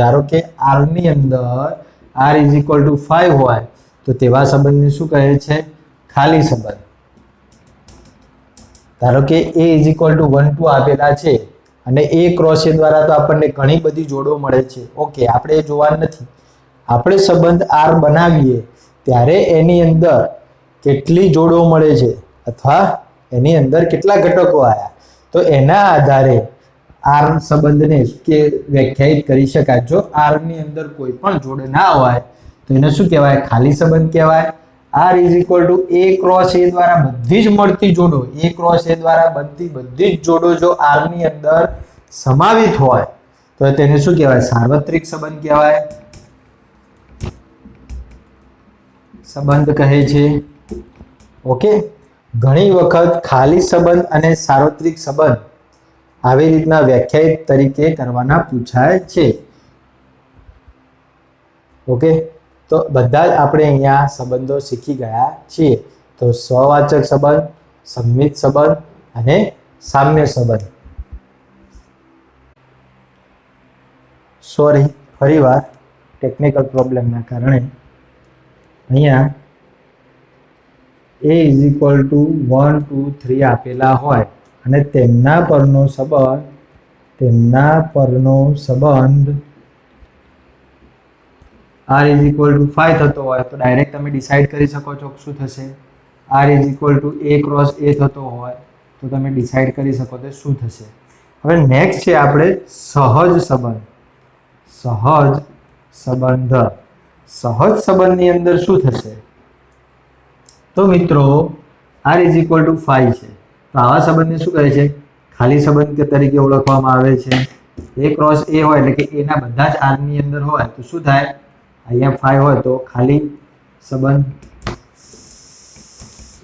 ધારો કે r ની અંદર r = 5 હોય તો તેવા સંબંધને શું કહે છે? ખાલી સંબંધ. ધારો કે a = 1 2 આપેલા છે અને a ક્રોસ a દ્વારા તો આપણને ઘણી બધી જોડો મળે છે. ઓકે, આપણે એ જોવાનું નથી. આપણે સંબંધ r બનાવીએ ત્યારે એની અંદર કેટલી જોડો મળે છે અથવા એની અંદર કેટલા ઘટકો આવ્યા, તો એના આધારે r સંબંધને કે વ્યાખ્યાયિત કરી શકાય. જો r ની અંદર કોઈ પણ જોડ ના હોય તો એને શું કહેવાય? ખાલી સંબંધ કહેવાય. r = a ક્રોસ a દ્વારા બધી જ મળતી જોડો, a ક્રોસ a દ્વારા બનતી બધી જ જોડો જો r ની અંદર સમાવિત હોય તો તેને શું કહેવાય? સાર્વત્રિક સંબંધ કહેવાય. સંબંધ કહે છે. ઓકે, ઘણી વખત ખાલી સંબંધ અને સાર્વત્રિક સંબંધ આવી રીતના વ્યાખ્યાયિત તરીકે કરવાના પૂછાય છે. ઓકે, તો બધા જ આપણે અહીંયા સંબંધો શીખી ગયા છીએ. તો સ્વવાચક સંબંધ, સંમિત સંબંધ અને સામ્ય સંબંધ. સોરી, ફરીવાર ટેકનિકલ પ્રોબ્લેમના કારણે અહીંયા a = 1 2 3 આપેલા હોય અને તેમના પરનો સંબંધ r = 5 થતો હોય તો ડાયરેક્ટ તમે ડિસાઈડ કરી શકો છો શું થશે. r = a ક્રોસ a થતો હોય તો તમે ડિસાઈડ કરી શકો તો શું થશે. હવે નેક્સ્ટ છે આપણે સહજ સંબંધ. સહજ સંબંધની અંદર શું થશે? તો મિત્રો r = 5 છે તો આવા સંબંધને શું કહે છે? ખાલી સંબંધ તરીકે ઓળખવામાં આવે છે. a ક્રોસ a હોય એટલે કે a ના બધા જ r ની અંદર હોય તો શું થાય? અહીંયા 5 હોય તો ખાલી સંબંધ.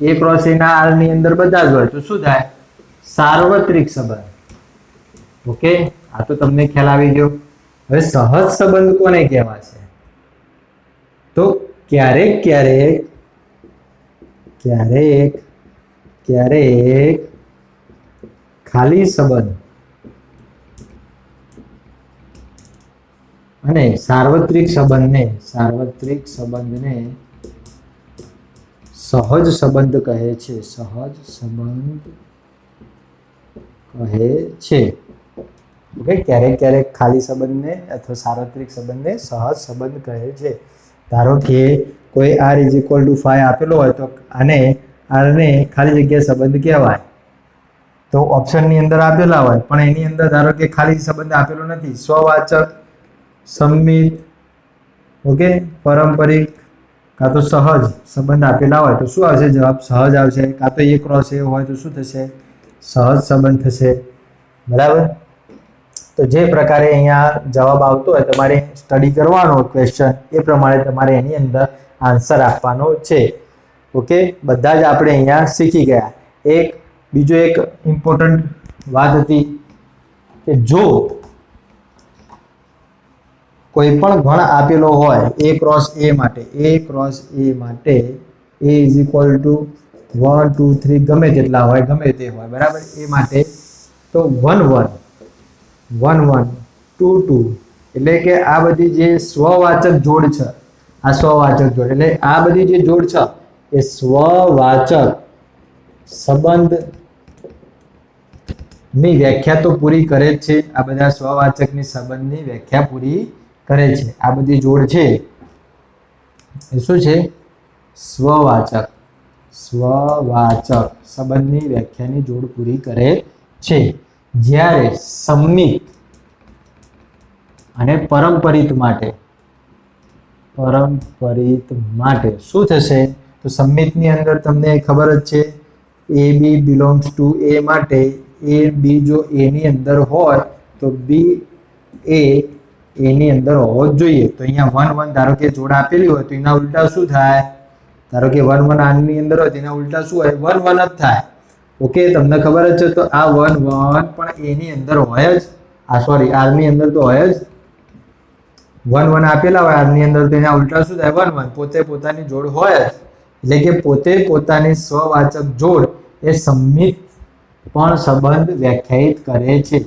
a ક્રોસ a ના r ની અંદર બધા જ હોય તો શું થાય? સાર્વત્રિક સંબંધ. ઓકે, આ તો તમને ખ્યાલ આવી ગયો. હવે સહજ સંબંધ કોને કહેવાશે? તો ક્યારેક ખાલી સંબંધ અને સાર્વત્રિક સંબંધને સહજ સંબંધ કહે છે. ઓકે, ક્યારેક ખાલી સંબંધને અથવા સાર્વત્રિક સંબંધને સહજ સંબંધ કહે છે. ધારો કે કોઈ r = 5 આપેલો હોય તો આને આને ખાલી જગ્યા સંબંધ કહેવાય. તો ઓપ્શનની અંદર આપેલા હોય પણ એની અંદર ધારો કે ખાલી સંબંધ આપેલો નથી, સ્વવાચક, સંમિત, ઓકે, પારંપરિક કાં તો સહજ સંબંધ આપેલા હોય તો શું આવશે? જવાબ સહજ આવશે. કાં તો એ ક્રોસ એ હોય તો શું થશે? સહજ સંબંધ થશે. બરાબર. તો જે પ્રકારે અહીંયા જવાબ આવતો હોય તમારે સ્ટડી કરવાનો ક્વેશ્ચન એ પ્રમાણે તમારે એની અંદર આન્સર આપવાનો છે. ઓકે, બધા જ આપણે અહીંયા શીખી ગયા. બીજો એક ઇમ્પોર્ટન્ટ વાત હતી કે જો કોઈ પણ ગણ આપેલો હોય a ક્રોસ a માટે, a ઇઝ ઇક્વલ ટુ 1 2 3 ગમે તેટલા હોય, ગમે તે હોય, બરાબર. એ માટે તો 1 1 1 1 2 2 એટલે કે આ બધી જે સ્વવાચક જોડ છે, આ સ્વવાચક જોડ એટલે આ બધી જે જોડ છે એ સ્વવાચક સંબંધ ની વ્યાખ્યા તો પૂરી કરે જ છે. આ બધા સ્વવાચકની સંબંધની વ્યાખ્યા પૂરી કરે છે. આ બધી જોડ છે એ શું છે? સ્વવાચક સંબંધની વ્યાખ્યાની જોડ પૂરી કરે છે. જ્યારે સંમિત અને પારંપરિક માટે શું થશે? તો સંમિતની અંદર તમને ખબર જ છે a b belongs to a માટે a b જો a ની અંદર હોય તો b a ની અંદર હોવો જ જોઈએ. તો અહીંયા 1 1 ધારો કે જોડ આપેલી હોય તો એના ઉલટા શું થાય? ધારો કે 1 1 આની અંદર હોય તો એના ઉલટા શું હોય? 1 1 જ થાય. ઓકે, તમને ખબર જ છે. તો આ 1 1 પણ a ની અંદર હોય જ, r ની અંદર તો હોય જ. 1 1 આપેલા હોય r ની અંદર તો એના ઉલટા શું થાય? 1 1. પોતે પોતાની જોડ હોય જ, એટલે કે પોતે પોતાની સ્વવાચક જોડ એ સંમિત પણ સંબંધ વ્યાખ્યાયિત કરે છે.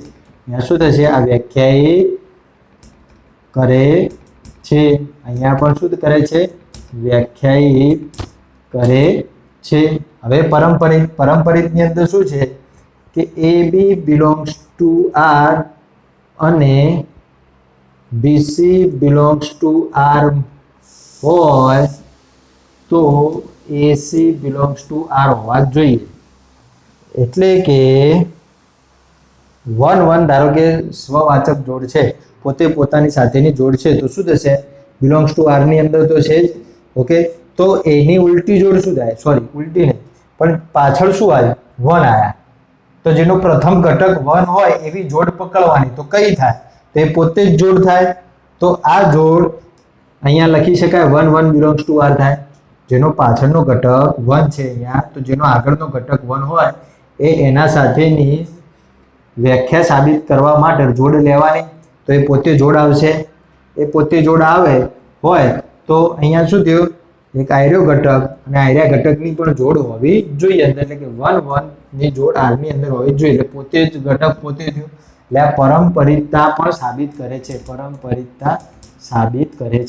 અહીંયા શું થશે? આ વ્યાખ્યાયિત કરે છે. અહીંયા પણ શું કરે છે? વ્યાખ્યાયિત કરે છે. હવે પારંપરિકની અંદર શું છે કે a b belongs to r અને bc belongs to r હોય તો ac belongs to r હોવા જ જોઈએ. એટલે કે 1 1 ધારો કે સ્વવાચક જોડ છે, પોતે પોતાની સાથેની જોડ છે, તો શું થશે? belongs to r ની અંદર તો છે જ. ઓકે, તો એની ઉલટી જોડ શું થાય? સોરી, ઉલટી નહીં, પણ પાછળ શું આવ્યું? 1 આયા. તો જેનો પ્રથમ ઘટક 1 હોય એવી જોડ પકડવાની. તો કઈ થાય? તો એ પોતે જ જોડ થાય. તો આ જોડ અહીંયા લખી શકાય 1 1 belongs to r થાય. જેનો પાછળનો ઘટક 1 છે અહીંયા, તો જેનો આગળનો ઘટક 1 હોય એ એના સાથેની વ્યાખ્યા સાબિત કરવા માટે જોડ લેવાની. તો એ પોતે જોડ આવશે. એ પોતે જોડ આવે હોય તો અહીંયા શું થયું? એક આયર્યો ઘટક અને આયર્યા ઘટકની પણ જોડ હોવી જોઈએ, એટલે કે 1 1 ની જોડ r ની અંદર હોવી જોઈએ. એટલે પોતે જ ઘટક પોતે થયું. એટલે આ પારંપરિકતા પણ સાબિત કરે છે.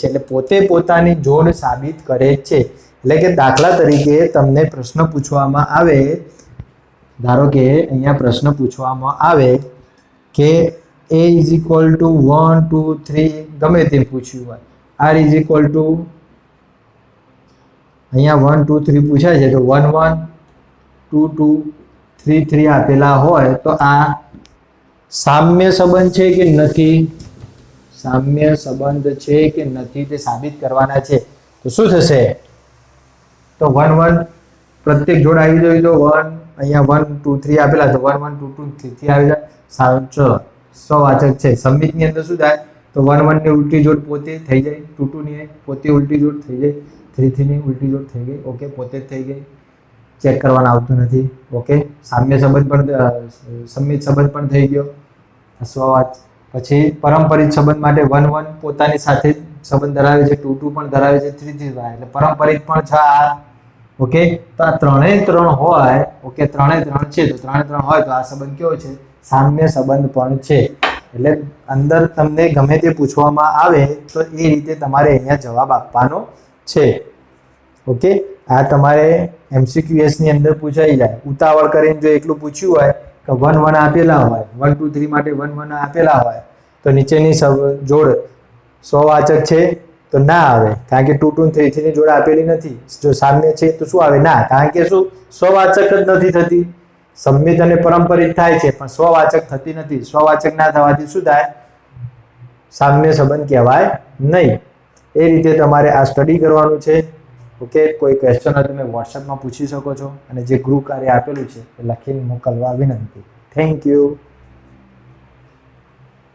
એટલે પોતે પોતાની જોડ સાબિત કરે છે. એટલે કે દાખલા તરીકે તમને પ્રશ્ન પૂછવામાં આવે, ધારો કે અહીંયા પ્રશ્ન પૂછવામાં આવે કે a is equal to 1 2 3 ગમે તે પૂછ્યું હોય, r is equal to અહીંયા 1 2 3 પૂછાય છે, તો 1 1 2 2 3 3 આપેલા હોય તો આ સામ્ય સંબંધ છે કે નથી? સામ્ય સંબંધ છે કે નથી તે સાબિત કરવાના છે. તો શું થશે? તો 1 1 પ્રત્યેક જોડ આવી જાય તો 1 અહીંયા 1 2 3 આપેલા તો 1 1 2 2 3 3 આવી જાય. સાચો સ્વવાચક છે. સંમિતની અંદર શું થાય? તો 1 1 ની ઉલટી જોડ પોતે થઈ જાય, 2 2 ની પોતે ઉલટી જોડ થઈ જાય, 3 3 ની ઉલટી જોડ થઈ ગઈ. ઓકે, પોતે જ થઈ ગઈ, ચેક કરવાનું આવતું નથી. ઓકે, સામ્ય સંબંધ પણ સંમિત સંબંધ પણ થઈ ગયો સ્વવાચ. પછી પારંપરિક સંબંધ માટે 1 1 પોતાની સાથે સંબંધ ધરાવે છે, 2 2 પણ ધરાવે છે, 3 3 ધરાવે એટલે પારંપરિક પણ છે આ. ઓકે, તો આ 3 3 હોય. ઓકે, 3 3 છે તો 3 3 હોય તો આ સંબંધ કેવો છે? સામ્ય સંબંધ પણ છે. એટલે અંદર તમને ગમે તે પૂછવામાં આવે તો એ રીતે તમારે અહીંયા જવાબ આપવાનો છે. ઓકે, આ તમારે MCQS ની અંદર પૂછાઈ જાય. ઉતાવળ કરીને જો એટલું પૂછ્યું હોય કે 1 1 આપેલા હોય, 1 2 3 માટે 1 1 આપેલા હોય તો નીચેની જોડ સ્વવાચક છે તો ના આવે, કારણ કે 2 2 3 3 ની જોડે આપેલી નથી. જો સામ્ય છે તો શું આવે? ના, કારણ કે શું સ્વવાચક જ નથી થતી. સંમિત અને પરંપરિત થાય છે પણ સ્વવાચક થતી નથી. સ્વવાચક ના થવાથી શું થાય? સામ્ય સંબંધ કહેવાય નહીં. એ રીતે તમારે આ સ્ટડી કરવાનું છે. ઓકે, કોઈ ક્વેશ્ચન હોય તમે વોટ્સએપમાં પૂછી શકો છો અને જે ગૃહ કાર્ય આપેલું છે એ લખીને મોકલવા વિનંતી. Thank you.